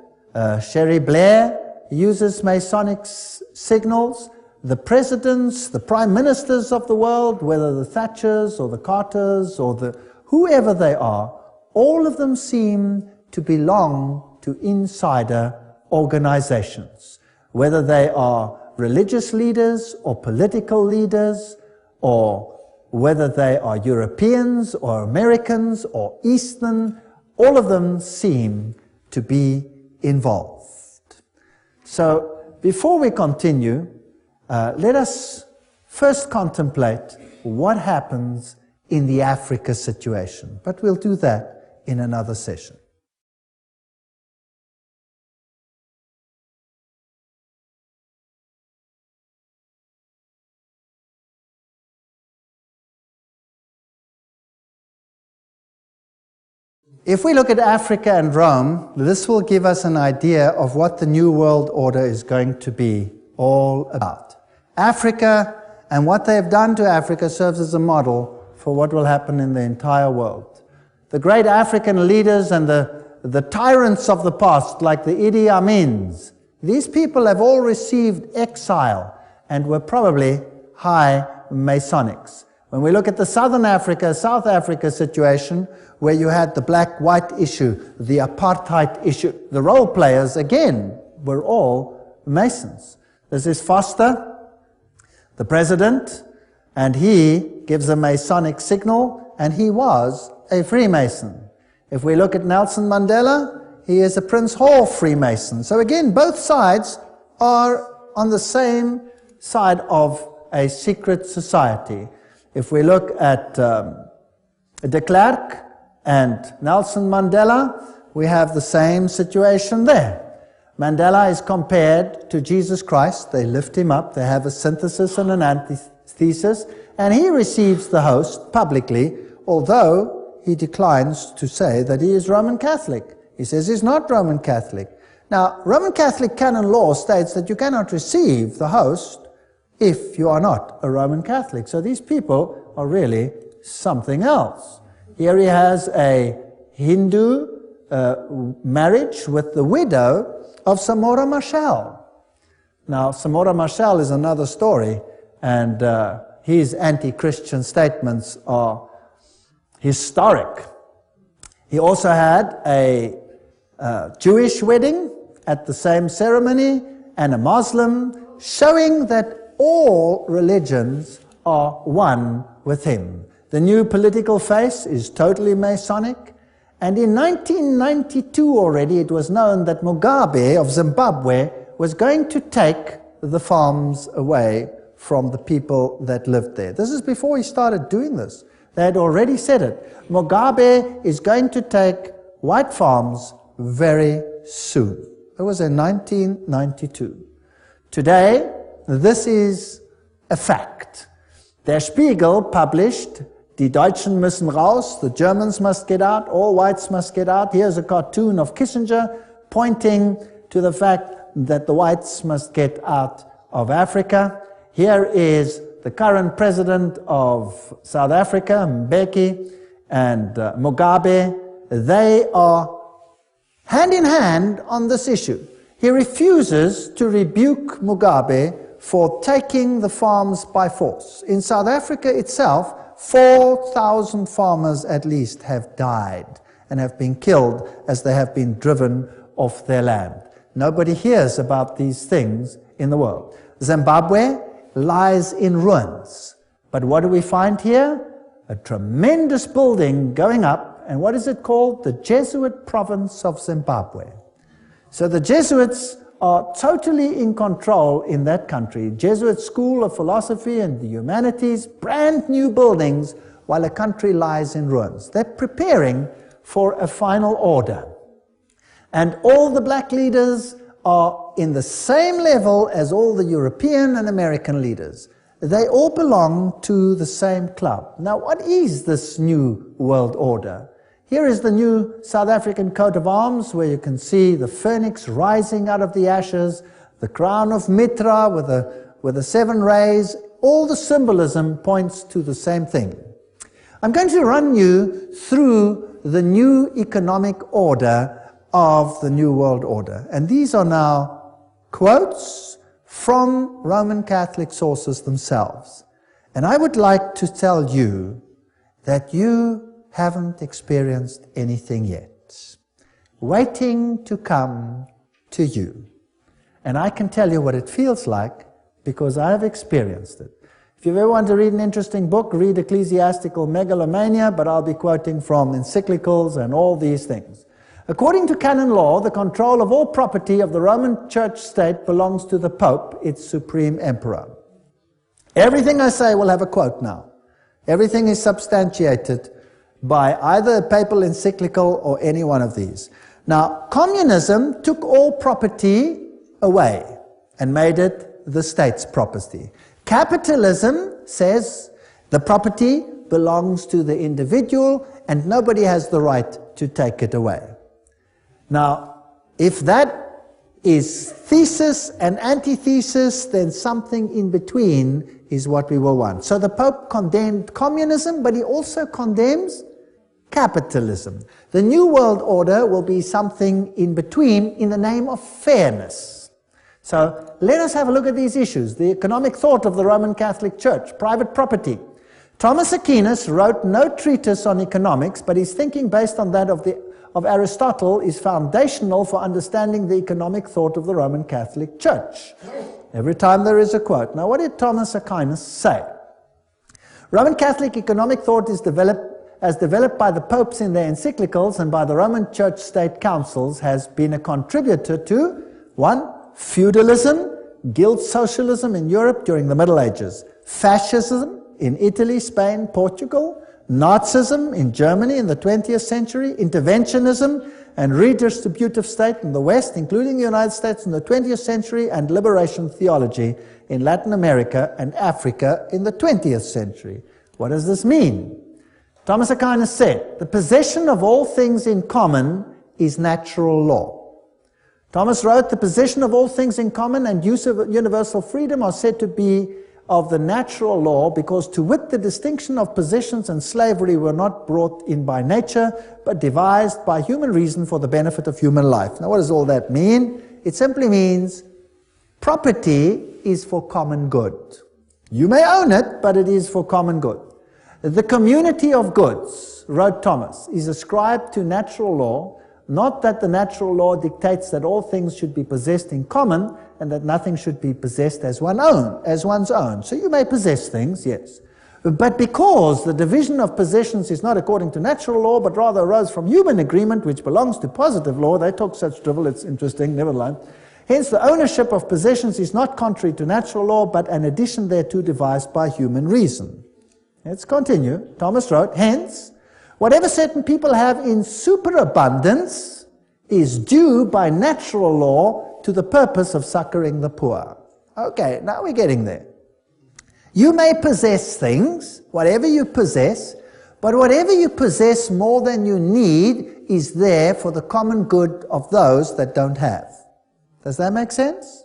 Sherry Blair uses Masonic signals. The presidents, the prime ministers of the world, whether the Thatchers or the Carters or the whoever they are, all of them seem to belong to insider organizations, whether they are religious leaders or political leaders, or whether they are Europeans or Americans or Eastern, all of them seem to be involved. So before we continue, let us first contemplate what happens in the Africa situation, but we'll do that in another session. If we look at Africa and Rome, this will give us an idea of what the New World Order is going to be all about. Africa and what they have done to Africa serves as a model for what will happen in the entire world. The great African leaders and the tyrants of the past, like the Idi Amins, these people have all received exile and were probably high Masonics. When we look at the Southern Africa, South Africa situation, where you had the black-white issue, the apartheid issue, the role players, again, were all Masons. This is Foster, the president, and he gives a Masonic signal, and he was a Freemason. If we look at Nelson Mandela, he is a Prince Hall Freemason. So again, both sides are on the same side of a secret society. If we look at de Klerk and Nelson Mandela, we have the same situation there. Mandela is compared to Jesus Christ. They lift him up. They have a synthesis and an antithesis, and he receives the host publicly, although he declines to say that he is Roman Catholic. He says he's not Roman Catholic. Now, Roman Catholic canon law states that you cannot receive the host if you are not a Roman Catholic. So these people are really something else. Here he has a Hindu marriage with the widow of Samora Machel. Now, Samora Machel is another story, and his anti-Christian statements are historic. He also had a Jewish wedding at the same ceremony, and a Muslim, showing that all religions are one with him. The new political face is totally Masonic, and in 1992 already it was known that Mugabe of Zimbabwe was going to take the farms away from the people that lived there. This is before he started doing this. They had already said it. Mugabe is going to take white farms very soon. It was in 1992. Today, this is a fact. Der Spiegel published, Die Deutschen müssen raus, the Germans must get out, all whites must get out. Here's a cartoon of Kissinger pointing to the fact that the whites must get out of Africa. Here is the current president of South Africa, Mbeki, and Mugabe. They are hand in hand on this issue. He refuses to rebuke Mugabe for taking the farms by force. In South Africa itself, 4,000 farmers at least have died and have been killed as they have been driven off their land. Nobody hears about these things in the world. Zimbabwe lies in ruins. But what do we find here? A tremendous building going up, and what is it called? The Jesuit province of Zimbabwe. So the Jesuits are totally in control in that country. Jesuit School of Philosophy and the Humanities, brand new buildings, while a country lies in ruins. They're preparing for a final order. And all the black leaders are in the same level as all the European and American leaders. They all belong to the same club. Now, what is this new world order? Here is the new South African coat of arms, where you can see the phoenix rising out of the ashes, the crown of Mitra with the 7 rays. All the symbolism points to the same thing. I'm going to run you through the new economic order of the New World Order. And these are now quotes from Roman Catholic sources themselves. And I would like to tell you that you haven't experienced anything yet. Waiting to come to you. And I can tell you what it feels like because I have experienced it. If you ever want to read an interesting book, read Ecclesiastical Megalomania, but I'll be quoting from encyclicals and all these things. According to canon law, the control of all property of the Roman Church state belongs to the Pope, its supreme emperor. Everything I say will have a quote now. Everything is substantiated by either a papal encyclical or any one of these. Now, communism took all property away and made it the state's property. Capitalism says the property belongs to the individual and nobody has the right to take it away. Now, if that is thesis and antithesis, then something in between is what we will want. So the Pope condemned communism, but he also condemns capitalism. The New World Order will be something in between in the name of fairness. So let us have a look at these issues. The economic thought of the Roman Catholic Church, private property. Thomas Aquinas wrote no treatise on economics, but his thinking based on that of Aristotle is foundational for understanding the economic thought of the Roman Catholic Church. Every time there is a quote. Now, what did Thomas Aquinas say? Roman Catholic economic thought is developed by the popes in their encyclicals and by the Roman Church State Councils, has been a contributor to 1. Feudalism, guild socialism in Europe during the Middle Ages, fascism in Italy, Spain, Portugal, Nazism in Germany in the 20th century, interventionism and redistributive state in the West, including the United States in the 20th century, and liberation theology in Latin America and Africa in the 20th century. What does this mean? Thomas Aquinas said, the possession of all things in common is natural law. Thomas wrote, the possession of all things in common and use of universal freedom are said to be of the natural law, because to wit the distinction of possessions and slavery were not brought in by nature, but devised by human reason for the benefit of human life. Now what does all that mean? It simply means property is for common good. You may own it, but it is for common good. The community of goods, wrote Thomas, is ascribed to natural law, not that the natural law dictates that all things should be possessed in common and that nothing should be possessed as one's own. So you may possess things, yes. But because the division of possessions is not according to natural law, but rather arose from human agreement, which belongs to positive law, they talk such drivel, it's interesting, never mind. Hence, the ownership of possessions is not contrary to natural law, but an addition thereto devised by human reason. Let's continue. Thomas wrote, hence, whatever certain people have in superabundance is due by natural law to the purpose of succoring the poor. Okay, now we're getting there. You may possess things, whatever you possess, but whatever you possess more than you need is there for the common good of those that don't have. Does that make sense?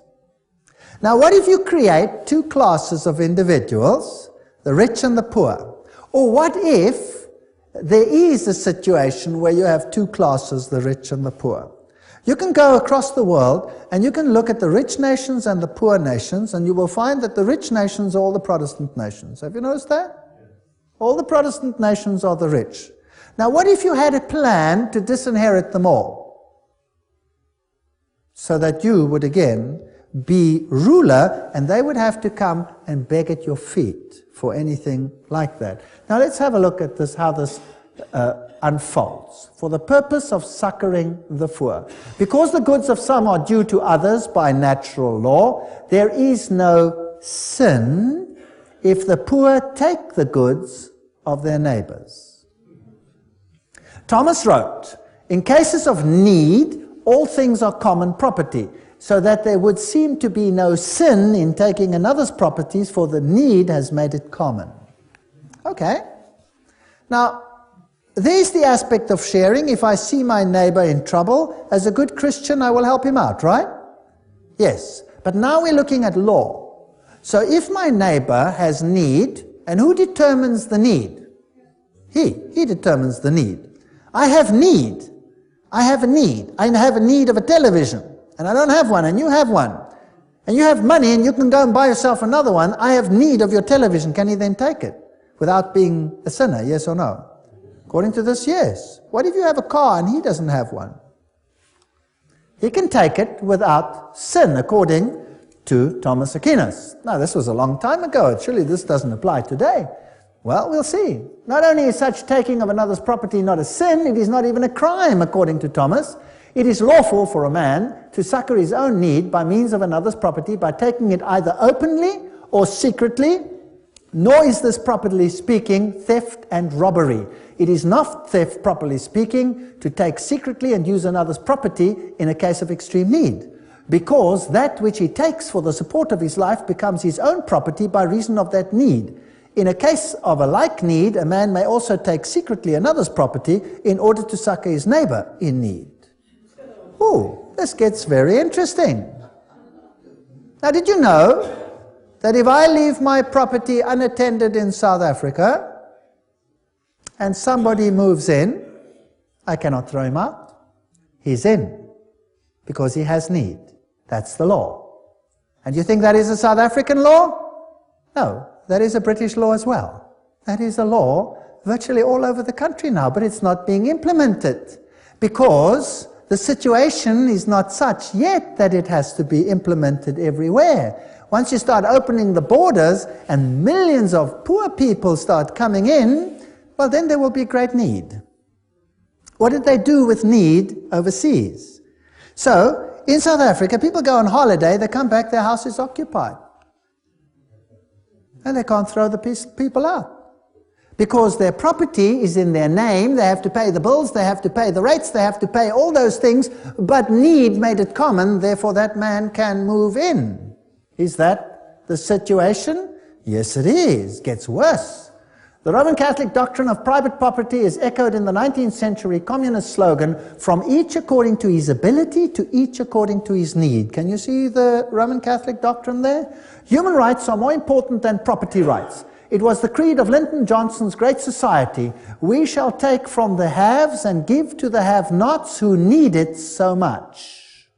Now, what if you create two classes of individuals, the rich and the poor? Or what if there is a situation where you have two classes, the rich and the poor? You can go across the world and you can look at the rich nations and the poor nations, and you will find that the rich nations are all the Protestant nations. Have you noticed that? All the Protestant nations are the rich. Now, what if you had a plan to disinherit them all? So that you would again be ruler and they would have to come and beg at your feet for anything like that. Now let's have a look at this, how this unfolds. For the purpose of succoring the poor. Because the goods of some are due to others by natural law, there is no sin if the poor take the goods of their neighbors. Thomas wrote, in cases of need, all things are common property, so that there would seem to be no sin in taking another's properties, for the need has made it common. Okay. Now, there's the aspect of sharing. If I see my neighbor in trouble, as a good Christian, I will help him out, right? Yes. But now we're looking at law. So if my neighbor has need, and who determines the need? He determines the need. I have need. I have a need. I have a need of a television, and I don't have one, and you have one. And you have money, and you can go and buy yourself another one. I have need of your television. Can he then take it without being a sinner, yes or no? According to this, yes. What if you have a car and he doesn't have one? He can take it without sin, according to Thomas Aquinas. Now, this was a long time ago. Surely this doesn't apply today. Well, we'll see. Not only is such taking of another's property not a sin, it is not even a crime, according to Thomas. It is lawful for a man to succor his own need by means of another's property by taking it either openly or secretly, nor is this, properly speaking, theft and robbery. It is not theft, properly speaking, to take secretly and use another's property in a case of extreme need, because that which he takes for the support of his life becomes his own property by reason of that need. In a case of a like need, a man may also take secretly another's property in order to succor his neighbor in need. Oh, this gets very interesting. Now, did you know that if I leave my property unattended in South Africa and somebody moves in, I cannot throw him out? He's in because he has need. That's the law. And you think that is a South African law? No. That is a British law as well. That is a law virtually all over the country now, but it's not being implemented because the situation is not such yet that it has to be implemented everywhere. Once you start opening the borders and millions of poor people start coming in, well, then there will be great need. What did they do with need overseas? So, in South Africa, people go on holiday, they come back, their house is occupied. And they can't throw the people out. Because their property is in their name, they have to pay the bills, they have to pay the rates, they have to pay all those things, but need made it common, therefore that man can move in. Is that the situation? Yes, it is. It gets worse. The Roman Catholic doctrine of private property is echoed in the 19th century communist slogan, from each according to his ability to each according to his need. Can you see the Roman Catholic doctrine there? Human rights are more important than property rights. It was the creed of Lyndon Johnson's Great Society. We shall take from the haves and give to the have-nots who need it so much.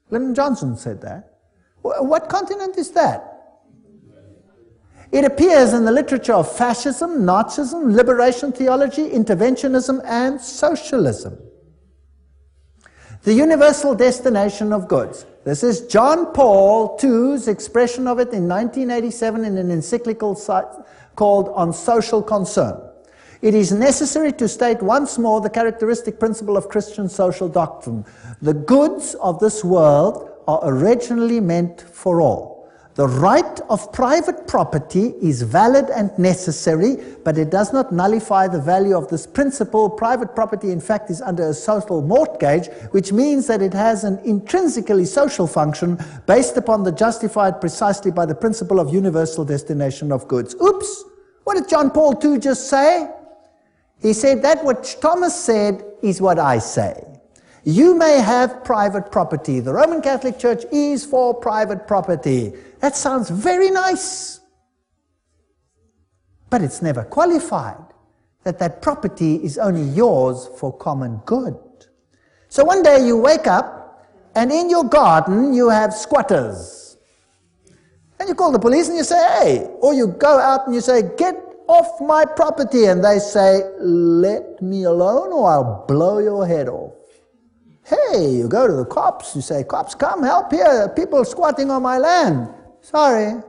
Lyndon Johnson said that. What continent is that? It appears in the literature of fascism, Nazism, liberation theology, interventionism, and socialism. The universal destination of goods. This is John Paul II's expression of it in 1987 in an encyclical called On Social Concern. It is necessary to state once more the characteristic principle of Christian social doctrine. The goods of this world are originally meant for all. The right of private property is valid and necessary, but it does not nullify the value of this principle. Private property, in fact, is under a social mortgage, which means that it has an intrinsically social function based upon the justified precisely by the principle of universal destination of goods. Oops! What did John Paul II just say? He said that what Thomas said is what I say. You may have private property. The Roman Catholic Church is for private property. That sounds very nice. But it's never qualified that that property is only yours for common good. So one day you wake up and in your garden you have squatters. And you call the police and you say, hey, or you go out and you say, get off my property. And they say, let me alone or I'll blow your head off. Hey, you go to the cops, you say, cops, come help here, people squatting on my land. Sorry,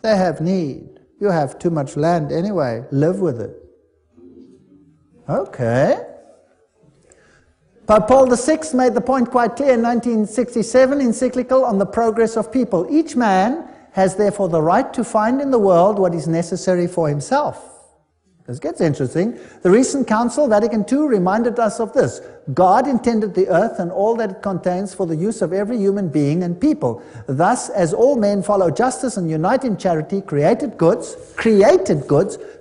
they have need. You have too much land anyway, live with it. Okay. Pope Paul VI made the point quite clear in 1967 encyclical on the progress of people. Each man has therefore the right to find in the world what is necessary for himself. This gets interesting. The recent Council, Vatican II, reminded us of this. God intended the earth and all that it contains for the use of every human being and people. Thus, as all men follow justice and unite in charity, created goods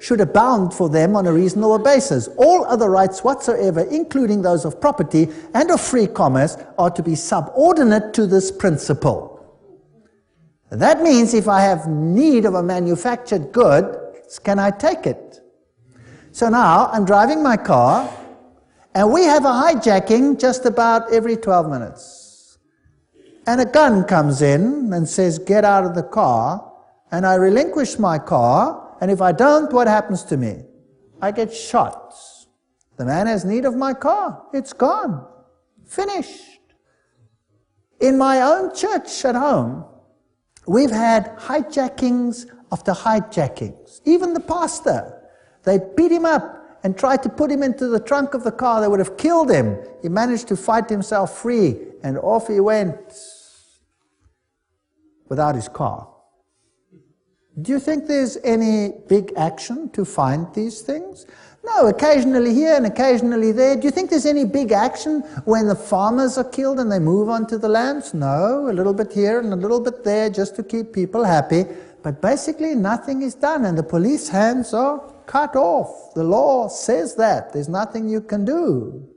should abound for them on a reasonable basis. All other rights whatsoever, including those of property and of free commerce, are to be subordinate to this principle. That means if I have need of a manufactured good, can I take it? So now I'm driving my car and we have a hijacking just about every 12 minutes. And a gun comes in and says, get out of the car, and I relinquish my car, and if I don't, what happens to me? I get shot. The man has need of my car. It's gone. Finished. In my own church at home, we've had hijackings after hijackings. Even the pastor. They beat him up and tried to put him into the trunk of the car. They would have killed him. He managed to fight himself free, and off he went without his car. Do you think there's any big action to find these things? No, occasionally here and occasionally there. Do you think there's any big action when the farmers are killed and they move onto the lands? No, a little bit here and a little bit there just to keep people happy. But basically nothing is done, and the police hands are cut off. The law says that. There's nothing you can do.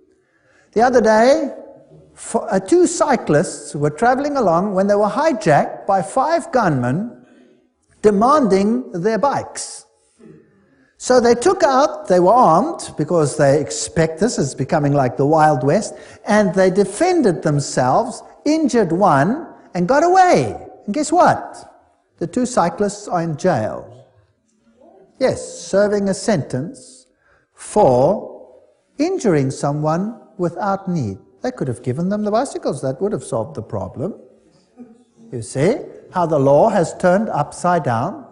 The other day, two cyclists were traveling along when they were hijacked by 5 gunmen demanding their bikes. So they took out, they were armed because they expect this is becoming like the Wild West, and they defended themselves, injured one, and got away. And guess what? The 2 cyclists are in jail. Yes, serving a sentence for injuring someone without need. They could have given them the bicycles. That would have solved the problem. You see how the law has turned upside down?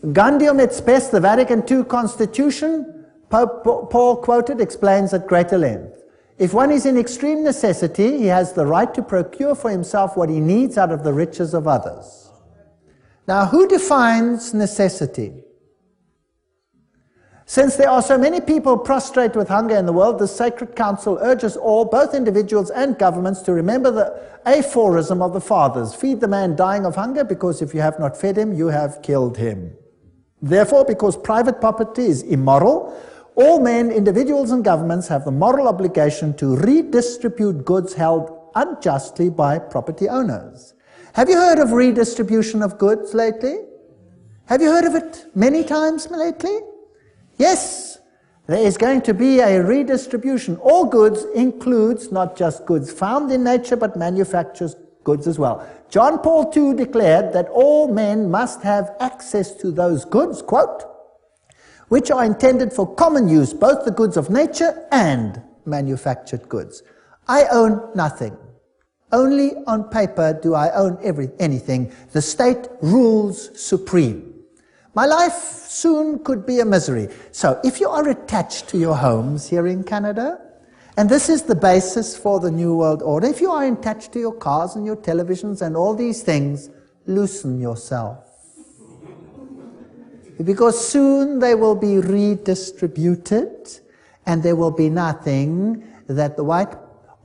Gaudium et Spes, the Vatican II Constitution, Pope Paul quoted, explains at greater length. If one is in extreme necessity, he has the right to procure for himself what he needs out of the riches of others. Now, who defines necessity? Since there are so many people prostrate with hunger in the world, the Sacred Council urges all, both individuals and governments, to remember the aphorism of the Fathers. Feed the man dying of hunger, because if you have not fed him, you have killed him. Therefore, because private property is immoral, all men, individuals and governments have the moral obligation to redistribute goods held unjustly by property owners. Have you heard of redistribution of goods lately? Have you heard of it many times lately? Yes, there is going to be a redistribution. All goods includes not just goods found in nature, but manufactured goods as well. John Paul II declared that all men must have access to those goods, quote, which are intended for common use, both the goods of nature and manufactured goods. I own nothing. Only on paper do I own anything. The state rules supreme. My life soon could be a misery. So if you are attached to your homes here in Canada, and this is the basis for the New World Order, if you are attached to your cars and your televisions and all these things, loosen yourself. Because soon they will be redistributed, and there will be nothing that the white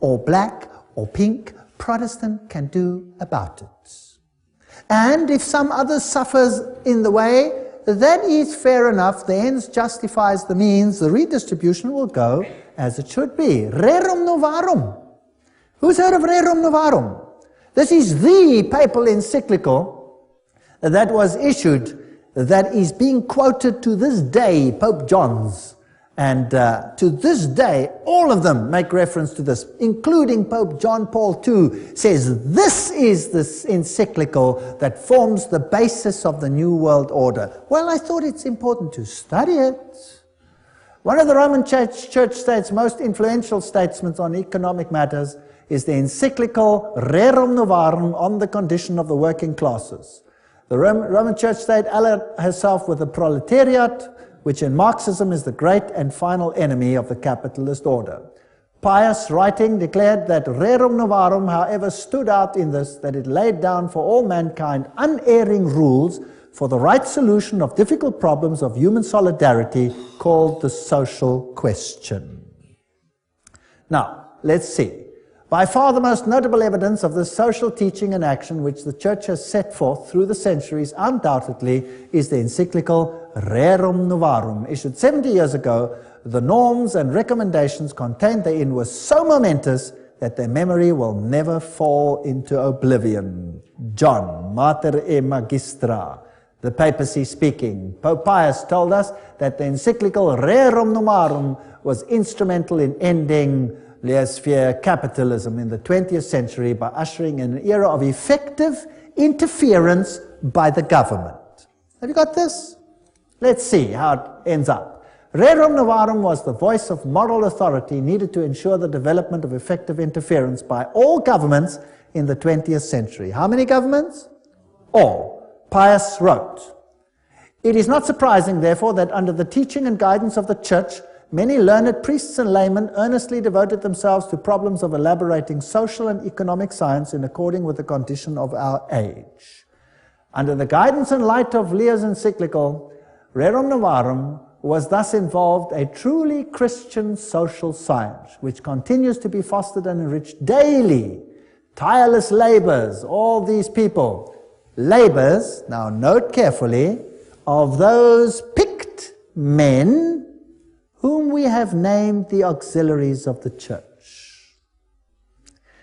or black or pink Protestant can do about it. And if some others suffers in the way, that is fair enough. The ends justifies the means. The redistribution will go as it should be. Rerum novarum. Who's heard of Rerum novarum? This is the papal encyclical that was issued, that is being quoted to this day, Pope John's. And to this day, all of them make reference to this, including Pope John Paul II, says this is this encyclical that forms the basis of the New World Order. Well, I thought it's important to study it. One of the Roman Church State's most influential statesmen on economic matters is the encyclical Rerum Novarum on the condition of the working classes. The Roman Church State allied herself with the proletariat, which in Marxism is the great and final enemy of the capitalist order. Pius, writing, declared that Rerum Novarum, however, stood out in this, that it laid down for all mankind unerring rules for the right solution of difficult problems of human solidarity called the social question. Now, let's see. By far the most notable evidence of this social teaching and action which the Church has set forth through the centuries, undoubtedly, is the encyclical Rerum Novarum, issued 70 years ago. The norms and recommendations contained therein were so momentous that their memory will never fall into oblivion. John, Mater e Magistra, the papacy speaking. Pope Pius told us that the encyclical Rerum Novarum was instrumental in ending laissez-faire capitalism in the 20th century by ushering in an era of effective interference by the government. Have you got this? Let's see how it ends up. Rerum Novarum was the voice of moral authority needed to ensure the development of effective interference by all governments in the 20th century. How many governments? All. Pius wrote, "It is not surprising, therefore, that under the teaching and guidance of the Church, many learned priests and laymen earnestly devoted themselves to problems of elaborating social and economic science in accordance with the condition of our age. Under the guidance and light of Leo's encyclical, Rerum Novarum was thus involved a truly Christian social science, which continues to be fostered and enriched daily. Tireless labors, all these people, labors, now note carefully, of those picked men whom we have named the auxiliaries of the Church."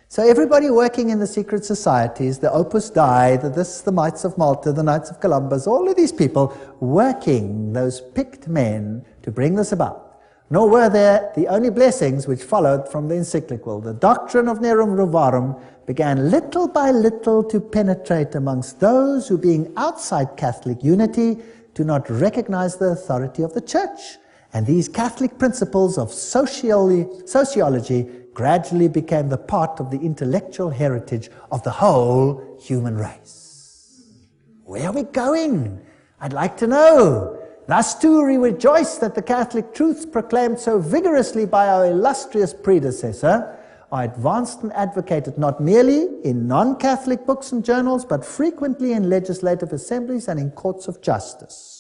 So everybody working in the secret societies, the Opus Dei, the Mites of Malta, the Knights of Columbus, all of these people working, those picked men, to bring this about. Nor were there the only blessings which followed from the encyclical. The doctrine of Rerum Novarum began little by little to penetrate amongst those who, being outside Catholic unity, do not recognize the authority of the Church. And these Catholic principles of sociology gradually became the part of the intellectual heritage of the whole human race. Where are we going? I'd like to know. Thus too we rejoice that the Catholic truths proclaimed so vigorously by our illustrious predecessor are advanced and advocated not merely in non-Catholic books and journals, but frequently in legislative assemblies and in courts of justice.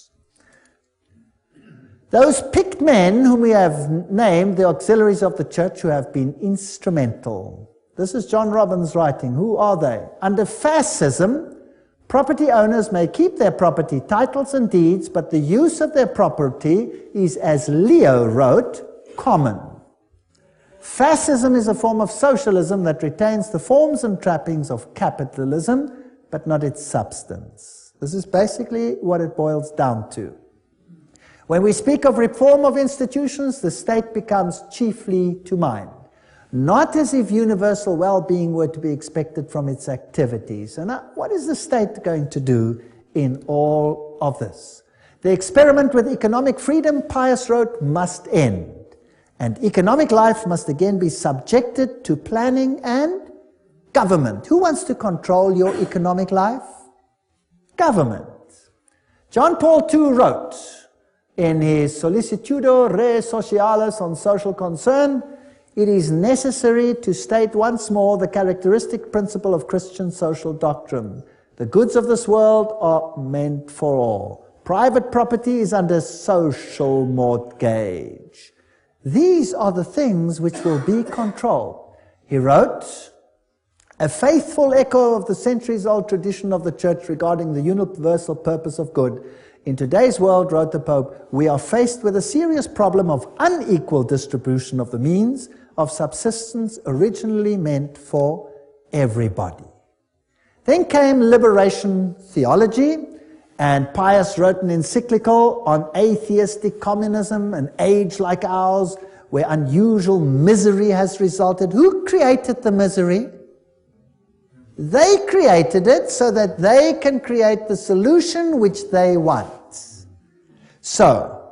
Those picked men whom we have named the auxiliaries of the Church, who have been instrumental. This is John Robbins writing. Who are they? Under fascism, property owners may keep their property titles and deeds, but the use of their property is, as Leo wrote, common. Fascism is a form of socialism that retains the forms and trappings of capitalism, but not its substance. This is basically what it boils down to. When we speak of reform of institutions, the state becomes chiefly to mind, not as if universal well-being were to be expected from its activities. And what is the state going to do in all of this? The experiment with economic freedom, Pius wrote, must end. And economic life must again be subjected to planning and government. Who wants to control your economic life? Government. John Paul II wrote in his Sollicitudo Re Socialis on social concern, it is necessary to state once more the characteristic principle of Christian social doctrine. The goods of this world are meant for all. Private property is under social mortgage. These are the things which will be controlled. He wrote, a faithful echo of the centuries-old tradition of the Church regarding the universal purpose of good. In today's world, wrote the Pope, we are faced with a serious problem of unequal distribution of the means of subsistence originally meant for everybody. Then came liberation theology, and Pius wrote an encyclical on atheistic communism, an age like ours, where unusual misery has resulted. Who created the misery? They created it so that they can create the solution which they want. So,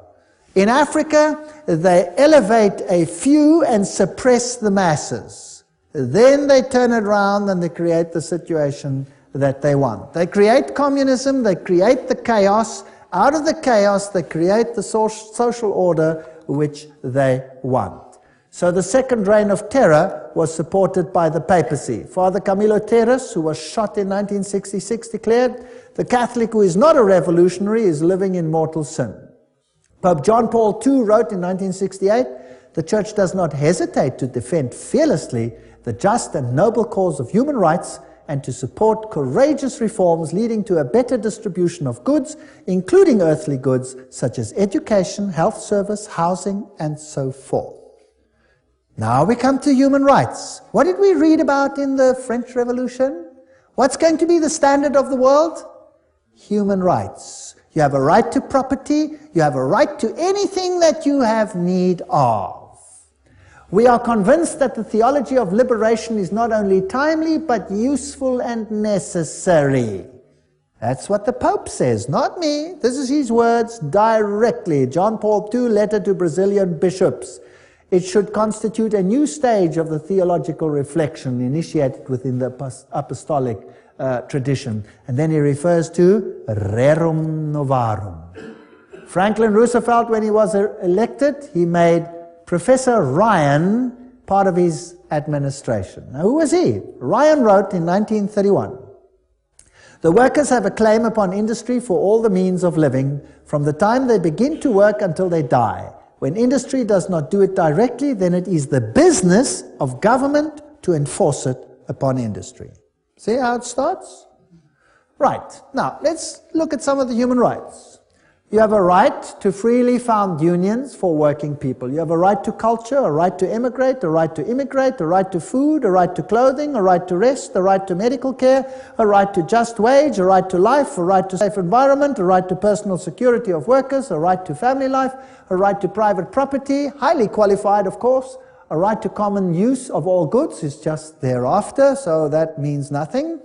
in Africa, they elevate a few and suppress the masses. Then they turn it around and they create the situation that they want. They create communism, they create the chaos. Out of the chaos, they create the social order which they want. So the second reign of terror was supported by the papacy. Father Camilo Terres, who was shot in 1966, declared, the Catholic who is not a revolutionary is living in mortal sin. Pope John Paul II wrote in 1968, the Church does not hesitate to defend fearlessly the just and noble cause of human rights and to support courageous reforms leading to a better distribution of goods, including earthly goods such as education, health service, housing, and so forth. Now we come to human rights. What did we read about in the French Revolution? What's going to be the standard of the world? Human rights. You have a right to property. You have a right to anything that you have need of. We are convinced that the theology of liberation is not only timely, but useful and necessary. That's what the Pope says, not me. This is his words directly. John Paul II, letter to Brazilian bishops. It should constitute a new stage of the theological reflection initiated within the apostolic tradition. And then he refers to Rerum Novarum. Franklin Roosevelt, when he was elected, he made Professor Ryan part of his administration. Now, who was he? Ryan wrote in 1931, the workers have a claim upon industry for all the means of living from the time they begin to work until they die. When industry does not do it directly, then it is the business of government to enforce it upon industry. See how it starts? Right. Now, let's look at some of the human rights. You have a right to freely found unions for working people. You have a right to culture, a right to emigrate, a right to immigrate, a right to food, a right to clothing, a right to rest, a right to medical care, a right to just wage, a right to life, a right to safe environment, a right to personal security of workers, a right to family life, a right to private property, highly qualified of course, a right to common use of all goods is just thereafter, so that means nothing.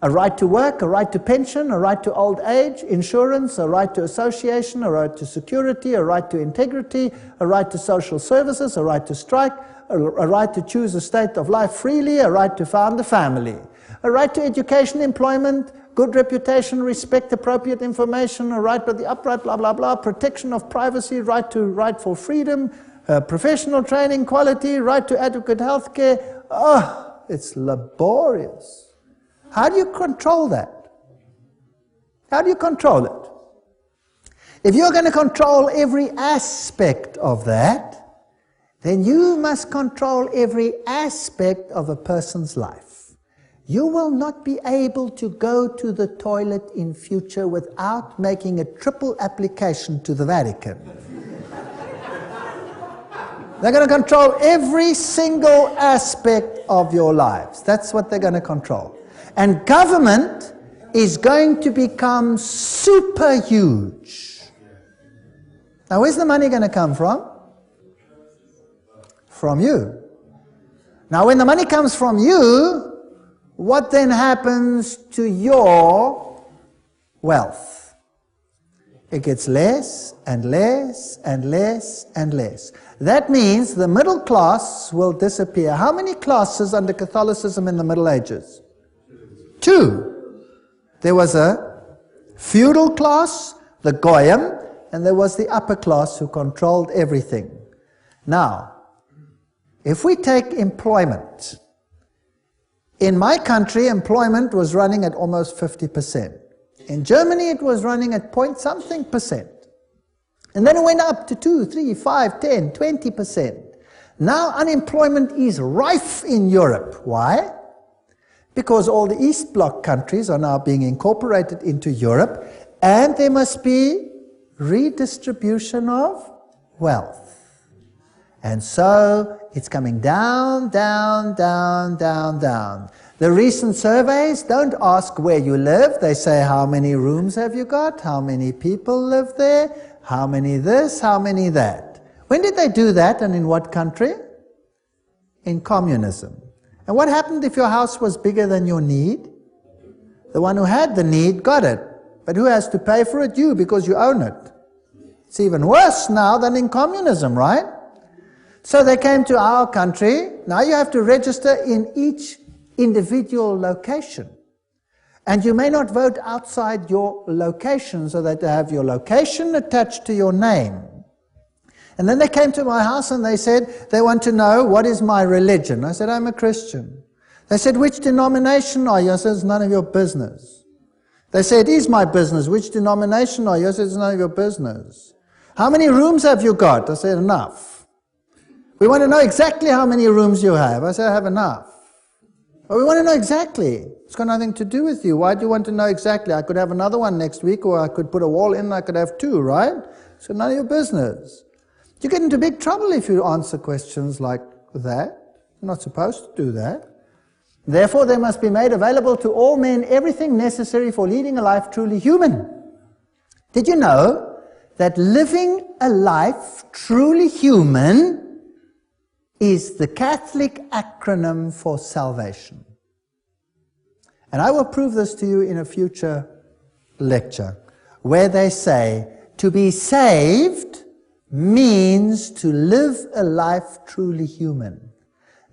A right to work, a right to pension, a right to old age, insurance, a right to association, a right to security, a right to integrity, a right to social services, a right to strike, a right to choose a state of life freely, a right to found a family, a right to education, employment, good reputation, respect, appropriate information, a right to the upright, blah, blah, blah, protection of privacy, right to rightful freedom, professional training, quality, right to adequate health care. Oh, it's laborious. How do you control that? How do you control it? If you're going to control every aspect of that, then you must control every aspect of a person's life. You will not be able to go to the toilet in future without making a triple application to the Vatican. They're going to control every single aspect of your lives. That's what they're going to control. And government is going to become super huge. Now, where's the money going to come from? From you. Now, when the money comes from you, what then happens to your wealth? it gets less and less and less and less. That means the middle class will disappear. How many classes under Catholicism in the Middle Ages? 2. There was a feudal class, the Goyim, and there was the upper class who controlled everything. Now, if we take employment, in my country, employment was running at almost 50%. In Germany, it was running at point-something%. And then it went up to 2, 3, 5, 10, 20%. Now unemployment is rife in Europe. Why? Because all the East Bloc countries are now being incorporated into Europe, and there must be redistribution of wealth. And so it's coming down, down, down, down, down. The recent surveys don't ask where you live. They say, how many rooms have you got? How many people live there? How many this? How many that? When did they do that, and in what country? In communism. And what happened if your house was bigger than your need? The one who had the need got it. But who has to pay for it? You, because you own it. It's even worse now than in communism, right? So they came to our country. Now you have to register in each individual location. And you may not vote outside your location, so that they have your location attached to your name. And then they came to my house and they said, they want to know, what is my religion? I said, I'm a Christian. They said, which denomination are you? I said, it's none of your business. They said, it is my business. Which denomination are you? I said, it's none of your business. How many rooms have you got? I said, enough. We want to know exactly how many rooms you have. I said, I have enough. Well, we want to know exactly. It's got nothing to do with you. Why do you want to know exactly? I could have another one next week, or I could put a wall in and I could have 2, right? So none of your business. You get into big trouble if you answer questions like that. You're not supposed to do that. Therefore, there must be made available to all men everything necessary for leading a life truly human. Did you know that living a life truly human is the Catholic acronym for salvation? And I will prove this to you in a future lecture, where they say to be saved means to live a life truly human.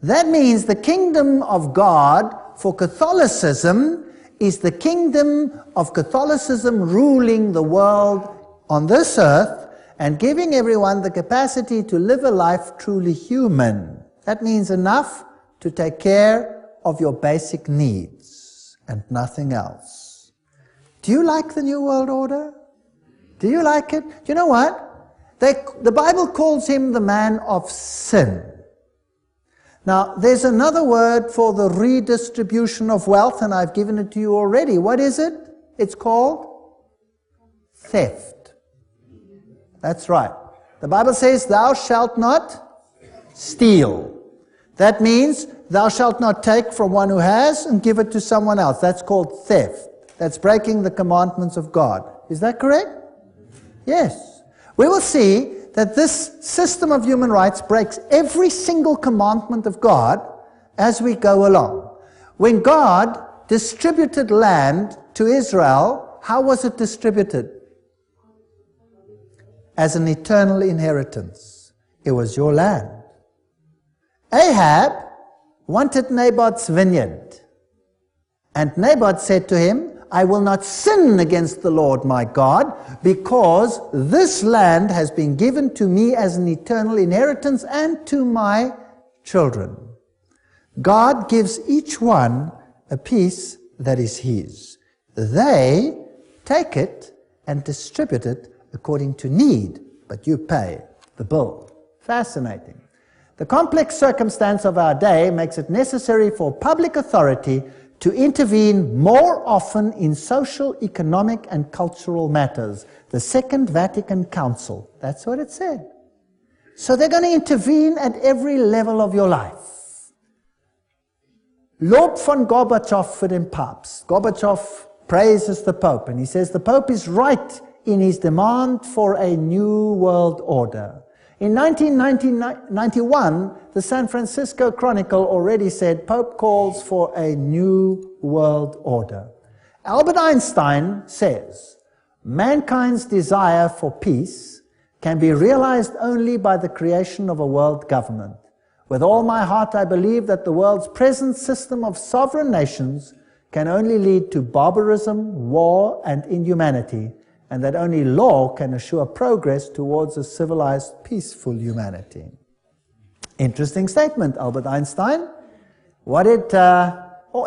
That means the kingdom of God for Catholicism is the kingdom of Catholicism ruling the world on this earth and giving everyone the capacity to live a life truly human. That means enough to take care of your basic needs and nothing else. Do you like the New World Order? Do you like it? You know what? The Bible calls him the man of sin. Now, there's another word for the redistribution of wealth, and I've given it to you already. What is it? It's called theft. That's right. The Bible says, thou shalt not steal. That means thou shalt not take from one who has and give it to someone else. That's called theft. That's breaking the commandments of God. Is that correct? Yes. We will see that this system of human rights breaks every single commandment of God as we go along. When God distributed land to Israel, how was it distributed? As an eternal inheritance. It was your land. Ahab wanted Naboth's vineyard. And Naboth said to him, I will not sin against the Lord my God, because this land has been given to me as an eternal inheritance and to my children. God gives each one a piece that is his. They take it and distribute it according to need, but you pay the bill. Fascinating. The complex circumstance of our day makes it necessary for public authority to intervene more often in social, economic, and cultural matters. The Second Vatican Council, that's what it said. So they're going to intervene at every level of your life. Lob von Gorbatschow für den Papst. Gorbatschow praises the Pope, and he says the Pope is right in his demand for a new world order. In 1991, the San Francisco Chronicle already said Pope calls for a new world order. Albert Einstein says, Mankind's desire for peace can be realized only by the creation of a world government. With all my heart, I believe that the world's present system of sovereign nations can only lead to barbarism, war, and inhumanity, and that only law can assure progress towards a civilized, peaceful humanity. Interesting statement, Albert Einstein. What did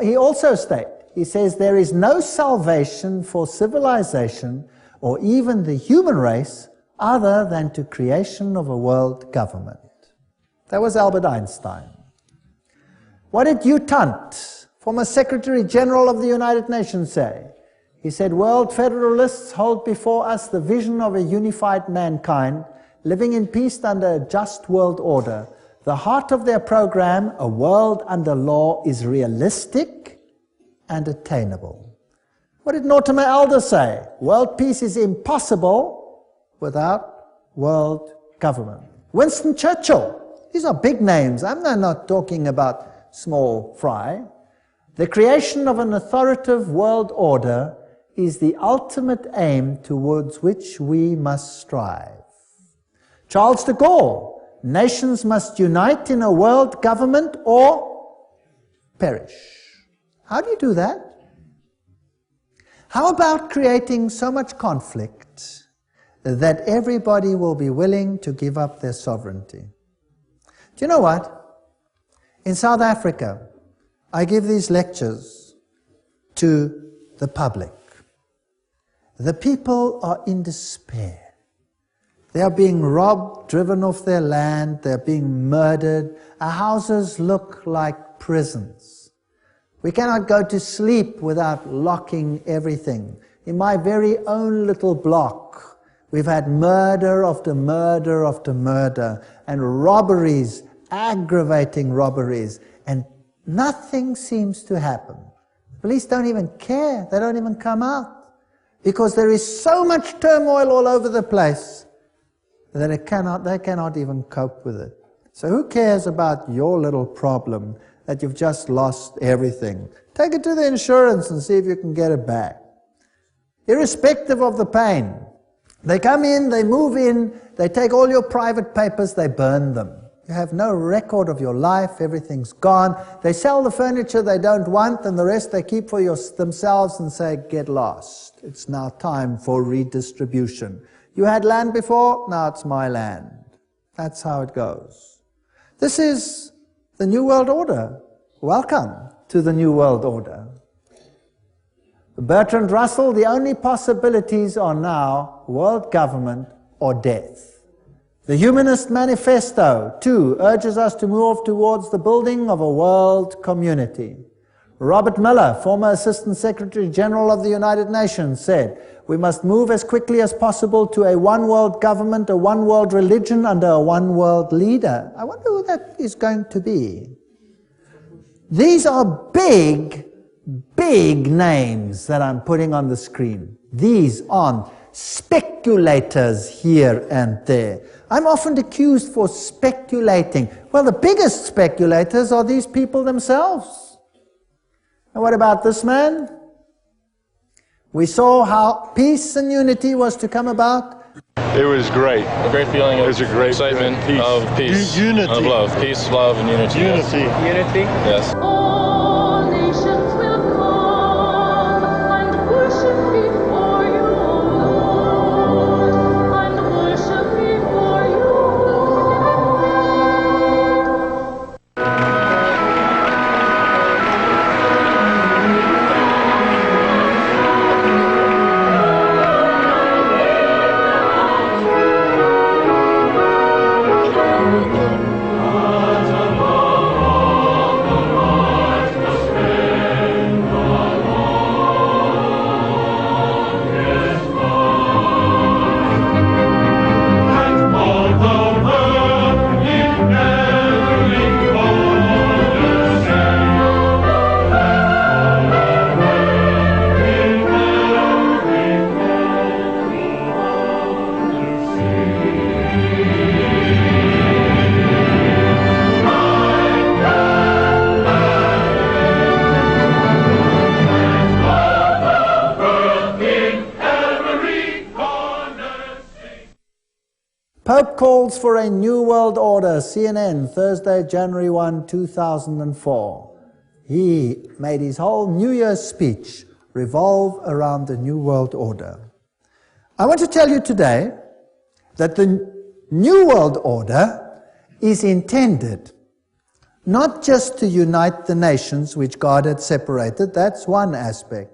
he also state? He says, there is no salvation for civilization or even the human race other than to creation of a world government. That was Albert Einstein. What did Hugh Tunt, former Secretary General of the United Nations, say? He said, world federalists hold before us the vision of a unified mankind living in peace under a just world order. The heart of their program, a world under law, is realistic and attainable. What did Mortimer Adler say? World peace is impossible without world government. Winston Churchill. These are big names. I'm not talking about small fry. The creation of an authoritative world order is the ultimate aim towards which we must strive. Charles de Gaulle, nations must unite in a world government or perish. How do you do that? How about creating so much conflict that everybody will be willing to give up their sovereignty? Do you know what? In South Africa, I give these lectures to the public. The people are in despair. They are being robbed, driven off their land, they're being murdered. Our houses look like prisons. We cannot go to sleep without locking everything. In my very own little block, we've had murder after murder after murder, and robberies, aggravating robberies, and nothing seems to happen. Police don't even care. They don't even come out. Because there is so much turmoil all over the place that they cannot even cope with it. So who cares about your little problem that you've just lost everything? Take it to the insurance and see if you can get it back. Irrespective of the pain. They come in, they move in, they take all your private papers, they burn them. You have no record of your life, everything's gone. They sell the furniture they don't want, and the rest they keep for themselves and say, get lost. It's now time for redistribution. You had land before, now it's my land. That's how it goes. This is the New World Order. Welcome to the New World Order. Bertrand Russell, the only possibilities are now world government or death. The Humanist Manifesto, too, urges us to move towards the building of a world community. Robert Miller, former Assistant Secretary General of the United Nations, said, we must move as quickly as possible to a one-world government, a one-world religion, under a one-world leader. I wonder who that is going to be. These are big, big names that I'm putting on the screen. These aren't speculators here and there. I'm often accused for speculating. Well, the biggest speculators are these people themselves. And what about this man? We saw how peace and unity was to come about. It was great. A great feeling of excitement, of peace, unity, of love. Peace, love, and unity. Unity. Yes. Unity? Yes. All nations will come and worship before you, Lord, and worship before you, Pope calls for a new world order, CNN, Thursday, January 1, 2004. He made his whole New Year's speech revolve around the new world order. I want to tell you today that the new world order is intended not just to unite the nations which God had separated, that's one aspect,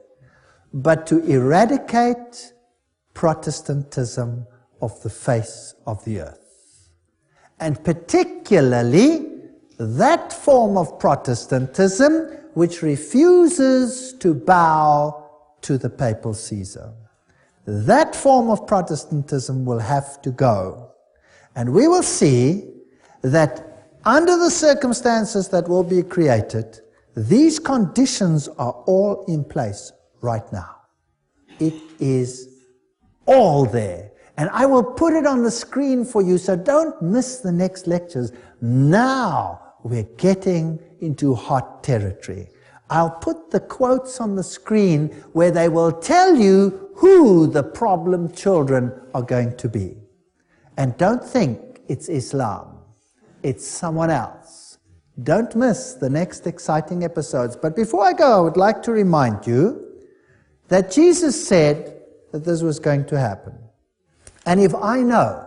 but to eradicate Protestantism off the face of the earth. And particularly that form of Protestantism which refuses to bow to the papal Caesar. That form of Protestantism will have to go. And we will see that under the circumstances that will be created, these conditions are all in place right now. It is all there. And I will put it on the screen for you, so don't miss the next lectures. Now we're getting into hot territory. I'll put the quotes on the screen where they will tell you who the problem children are going to be. And don't think it's Islam. It's someone else. Don't miss the next exciting episodes. But before I go, I would like to remind you that Jesus said that this was going to happen. And if I know,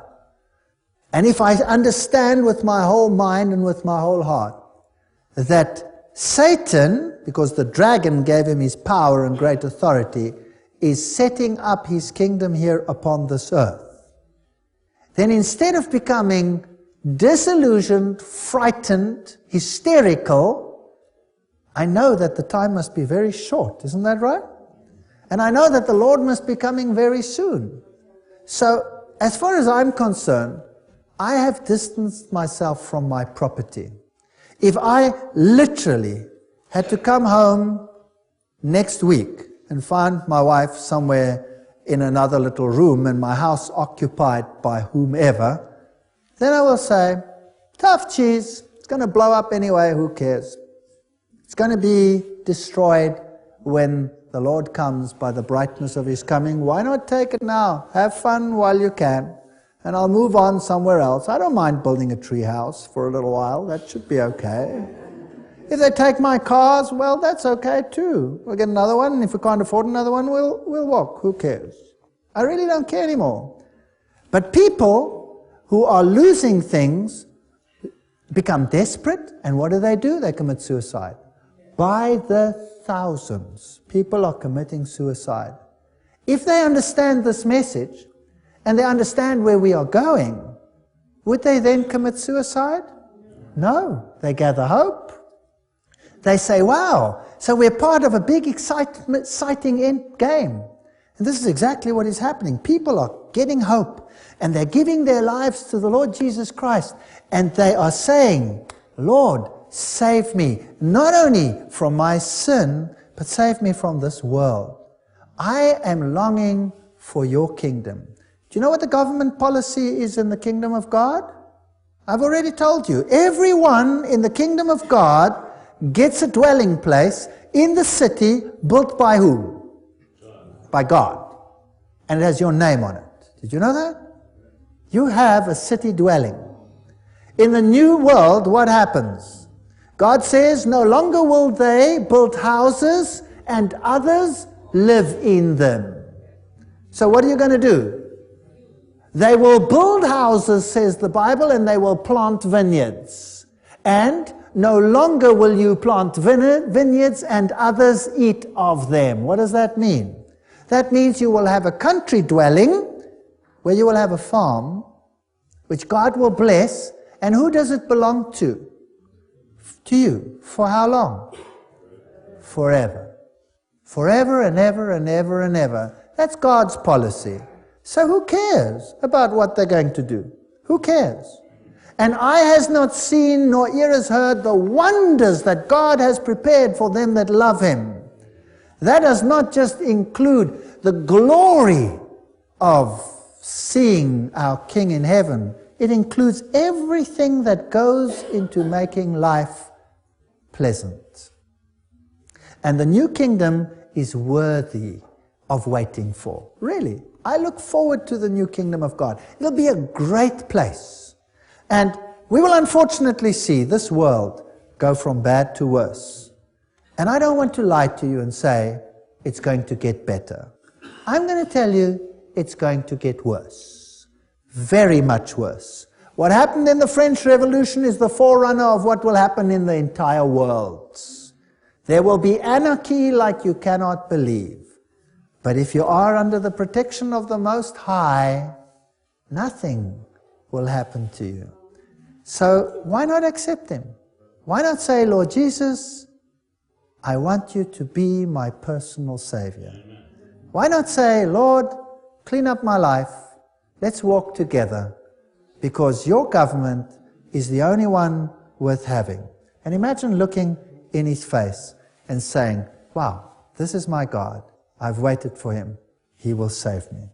and if I understand with my whole mind and with my whole heart, that Satan, because the dragon gave him his power and great authority, is setting up his kingdom here upon this earth, then instead of becoming disillusioned, frightened, hysterical, I know that the time must be very short, isn't that right? And I know that the Lord must be coming very soon. So, as far as I'm concerned, I have distanced myself from my property. If I literally had to come home next week and find my wife somewhere in another little room and my house occupied by whomever, then I will say, tough cheese, it's going to blow up anyway, who cares? It's going to be destroyed when the Lord comes by the brightness of His coming. Why not take it now? Have fun while you can. And I'll move on somewhere else. I don't mind building a tree house for a little while. That should be okay. If they take my cars, well, that's okay too. We'll get another one, and if we can't afford another one, we'll walk. Who cares? I really don't care anymore. But people who are losing things become desperate, and what do? They commit suicide. By the thousands, people are committing suicide. If they understand this message, and they understand where we are going, would they then commit suicide? No, they gather hope. They say, wow, so we're part of a big exciting end game. And this is exactly what is happening. People are getting hope, and they're giving their lives to the Lord Jesus Christ, and they are saying, Lord, save me, not only from my sin, but save me from this world. I am longing for your kingdom. Do you know what the government policy is in the kingdom of God? I've already told you. Everyone in the kingdom of God gets a dwelling place in the city built by who? By God. And it has your name on it. Did you know that? You have a city dwelling. In the new world, what happens? God says, no longer will they build houses and others live in them. So what are you going to do? They will build houses, says the Bible, and they will plant vineyards. And no longer will you plant vineyards and others eat of them. What does that mean? That means you will have a country dwelling where you will have a farm which God will bless. And who does it belong to? To you. For how long? Forever. Forever and ever and ever and ever. That's God's policy. So who cares about what they're going to do? Who cares? And eye has not seen, nor ear has heard the wonders that God has prepared for them that love Him. That does not just include the glory of seeing our King in heaven. It includes everything that goes into making life pleasant. And the new kingdom is worthy of waiting for. Really. I look forward to the new kingdom of God. It'll be a great place. And we will unfortunately see this world go from bad to worse. And I don't want to lie to you and say it's going to get better. I'm going to tell you it's going to get worse. Very much worse. What happened in the French Revolution is the forerunner of what will happen in the entire world. There will be anarchy like you cannot believe. But if you are under the protection of the Most High, nothing will happen to you. So why not accept Him? Why not say, Lord Jesus, I want you to be my personal Savior? Why not say, Lord, clean up my life, let's walk together, because your government is the only one worth having. And imagine looking in His face and saying, wow, this is my God. I've waited for Him. He will save me.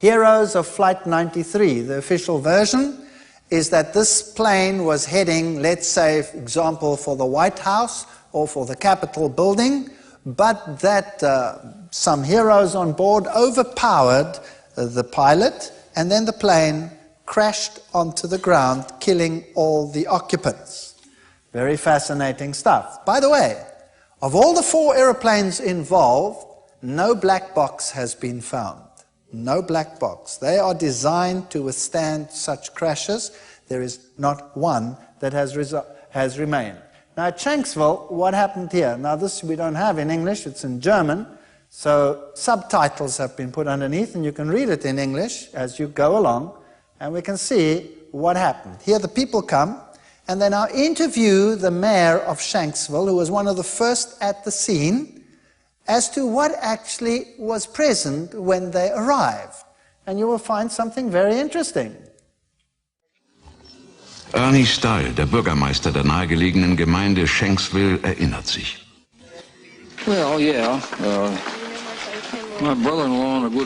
Heroes of Flight 93. The official version is that this plane was heading, let's say, for example, for the White House or for the Capitol building, but that some heroes on board overpowered the pilot, and then the plane crashed onto the ground, killing all the occupants. Very fascinating stuff. By the way, of all the 4 aeroplanes involved, no black box has been found. No black box. They are designed to withstand such crashes. There is not one that has remained. Now at Shanksville, what happened here? Now this we don't have in English, it's in German, so subtitles have been put underneath and you can read it in English as you go along, and we can see what happened. Here the people come, and they now interview the mayor of Shanksville, who was one of the first at the scene, as to what actually was present when they arrived. And you will find something very interesting. Ernie Stahl, der Bürgermeister der nahegelegenen Gemeinde Shanksville, erinnert sich. Well, yeah.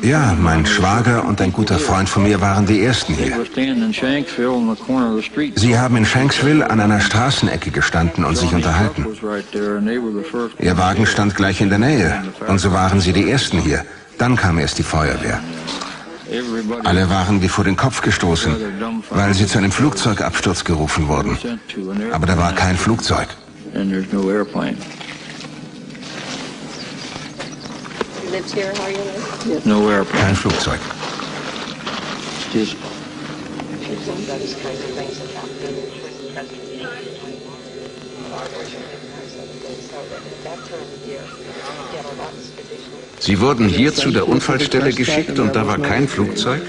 Ja, mein Schwager und ein guter Freund von mir waren die Ersten hier. Sie haben in Shanksville an einer Straßenecke gestanden und sich unterhalten. Ihr Wagen stand gleich in der Nähe und so waren sie die Ersten hier. Dann kam erst die Feuerwehr. Alle waren wie vor den Kopf gestoßen, weil sie zu einem Flugzeugabsturz gerufen wurden. Aber da war kein Flugzeug. Kein Flugzeug. Sie wurden hier zu der Unfallstelle geschickt und da war kein Flugzeug?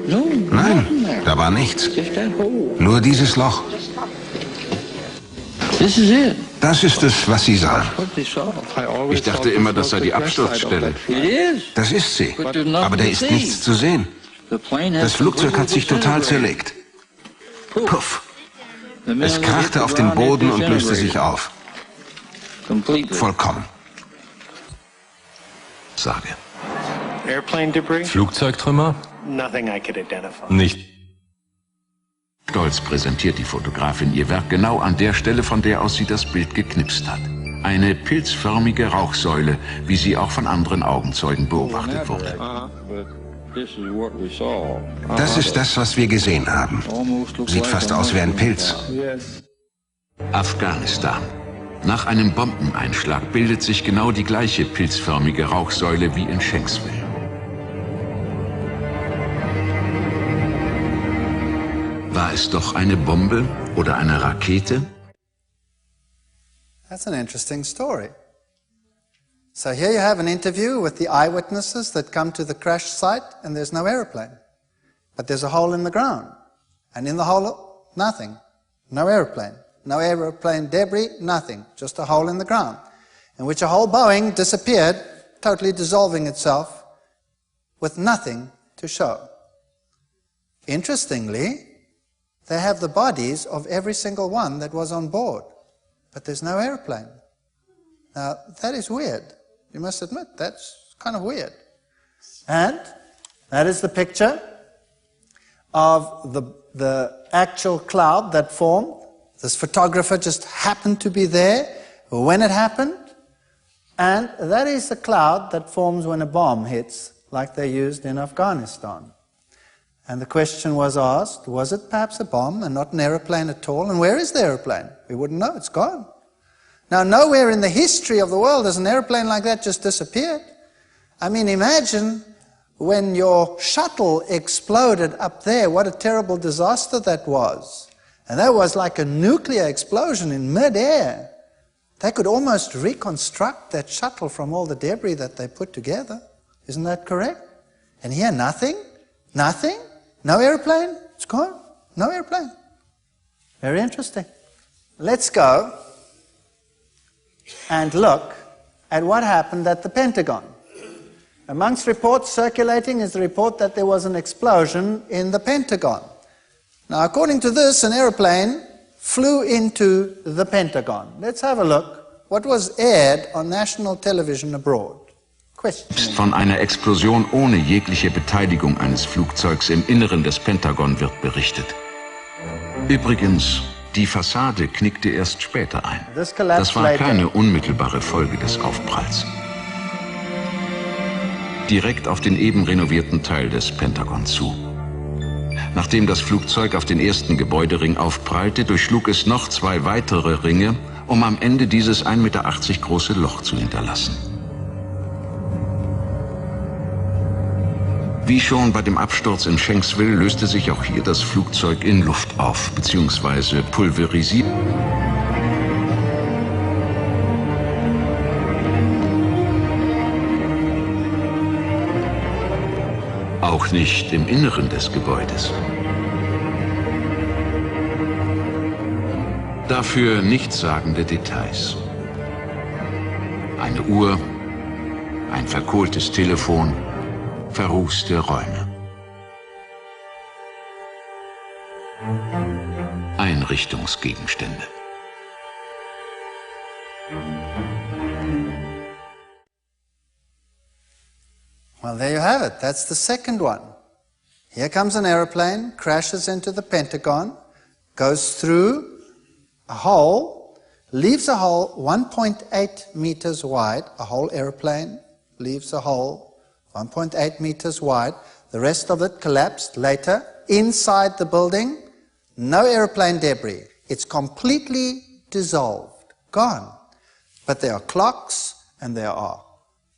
Nein, da war nichts. Nur dieses Loch. Das ist es, was Sie sahen. Ich dachte immer, das sei die Absturzstelle. Das ist sie. Aber da ist nichts zu sehen. Das Flugzeug hat sich total zerlegt. Puff. Es krachte auf den Boden und löste sich auf. Vollkommen. Sage. Flugzeugtrümmer? Nicht. Stolz präsentiert die Fotografin ihr Werk genau an der Stelle, von der aus sie das Bild geknipst hat. Eine pilzförmige Rauchsäule, wie sie auch von anderen Augenzeugen beobachtet wurde. Das ist das, was wir gesehen haben. Sieht fast aus wie ein Pilz. Afghanistan. Nach einem Bombeneinschlag bildet sich genau die gleiche pilzförmige Rauchsäule wie in Shanksville. es doch eine Bombe oder eine Rakete? That's an interesting story. So here you have an interview with the eyewitnesses that come to the crash site, and there's no airplane. But there's a hole in the ground. And in the hole, nothing. No airplane. No airplane debris, nothing. Just a hole in the ground, in which a whole Boeing disappeared, totally dissolving itself, with nothing to show. Interestingly, they have the bodies of every single one that was on board, but there's no airplane. Now, that is weird. You must admit, that's kind of weird. And that is the picture of the actual cloud that formed. This photographer just happened to be there when it happened. And that is the cloud that forms when a bomb hits, like they used in Afghanistan. And the question was asked, was it perhaps a bomb and not an aeroplane at all? And where is the aeroplane? We wouldn't know, it's gone. Now, nowhere in the history of the world has an airplane like that just disappeared. I mean, imagine when your shuttle exploded up there, what a terrible disaster that was. And that was like a nuclear explosion in mid-air. They could almost reconstruct that shuttle from all the debris that they put together. Isn't that correct? And here, nothing? Nothing? No airplane? It's gone. No airplane. Very interesting. Let's go and look at what happened at the Pentagon. Amongst reports circulating is the report that there was an explosion in the Pentagon. Now, according to this, an airplane flew into the Pentagon. Let's have a look what was aired on national television abroad. Von einer Explosion ohne jegliche Beteiligung eines Flugzeugs im Inneren des Pentagon wird berichtet. Übrigens, die Fassade knickte erst später ein. Das war keine unmittelbare Folge des Aufpralls. Direkt auf den eben renovierten Teil des Pentagon zu. Nachdem das Flugzeug auf den ersten Gebäudering aufprallte, durchschlug es noch 2 weitere Ringe, um am Ende dieses 1,80 Meter große Loch zu hinterlassen. Wie schon bei dem Absturz in Shanksville löste sich auch hier das Flugzeug in Luft auf, beziehungsweise pulverisiert. Auch nicht im Inneren des Gebäudes. Dafür nichtssagende Details. Eine Uhr, ein verkohltes Telefon, verrußte Räume. Einrichtungsgegenstände. Well, there you have it. That's the second one. Here comes an airplane, crashes into the Pentagon, goes through a hole, leaves a hole 1.8 meters wide. A whole airplane leaves a hole 1.8 meters wide. The rest of it collapsed later inside the building. No airplane debris. It's completely dissolved, gone. But there are clocks and there are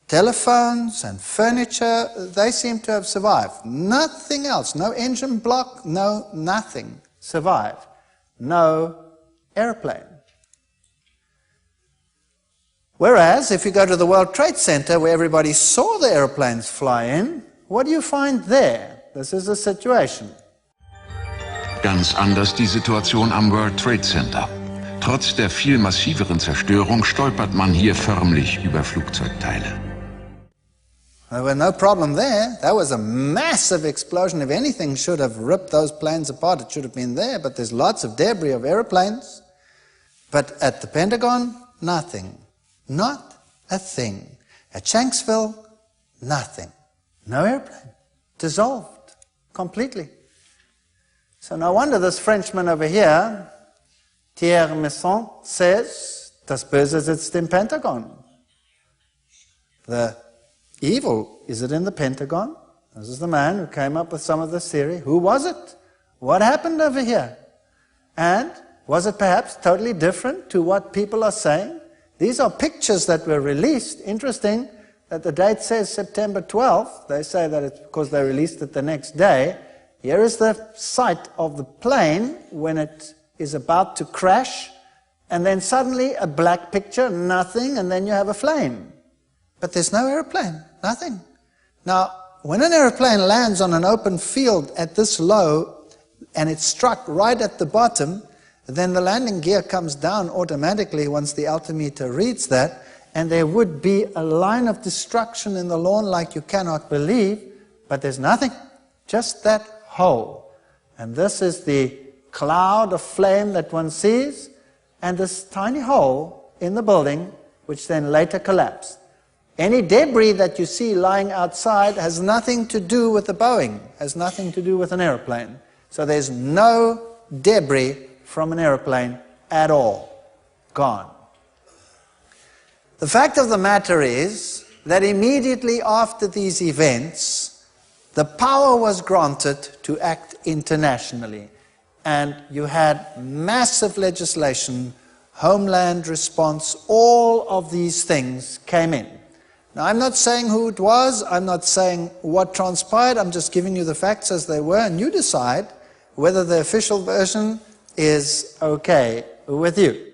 telephones and furniture. They seem to have survived. Nothing else. No engine block, no nothing survived. No airplane. Whereas, if you go to the World Trade Center, where everybody saw the airplanes fly in, what do you find there? This is the situation. Ganz anders die Situation am World Trade Center. Trotz der viel massiveren Zerstörung stolpert man hier förmlich über Flugzeugteile. There was no problem there. That was a massive explosion. If anything should have ripped those planes apart, it should have been there. But there's lots of debris of airplanes. But at the Pentagon, nothing. Not a thing. At Shanksville, nothing. No airplane. Dissolved. Completely. So no wonder this Frenchman over here, Thierry Messon, says, das Böse sitzt im Pentagon. The evil, is it in the Pentagon? This is the man who came up with some of this theory. Who was it? What happened over here? And was it perhaps totally different to what people are saying? These are pictures that were released. Interesting that the date says September 12th. They say that it's because they released it the next day. Here is the site of the plane when it is about to crash, and then suddenly a black picture, nothing, and then you have a flame. But there's no airplane, nothing. Now, when an airplane lands on an open field at this low, and it's struck right at the bottom, then the landing gear comes down automatically once the altimeter reads that, and there would be a line of destruction in the lawn like you cannot believe, but there's nothing, just that hole. And this is the cloud of flame that one sees, and this tiny hole in the building, which then later collapsed. Any debris that you see lying outside has nothing to do with the Boeing, has nothing to do with an airplane. So there's no debris from an airplane at all. Gone. The fact of the matter is that immediately after these events, the power was granted to act internationally. And you had massive legislation, homeland response, all of these things came in. Now, I'm not saying who it was, I'm not saying what transpired, I'm just giving you the facts as they were, and you decide whether the official version is okay with you.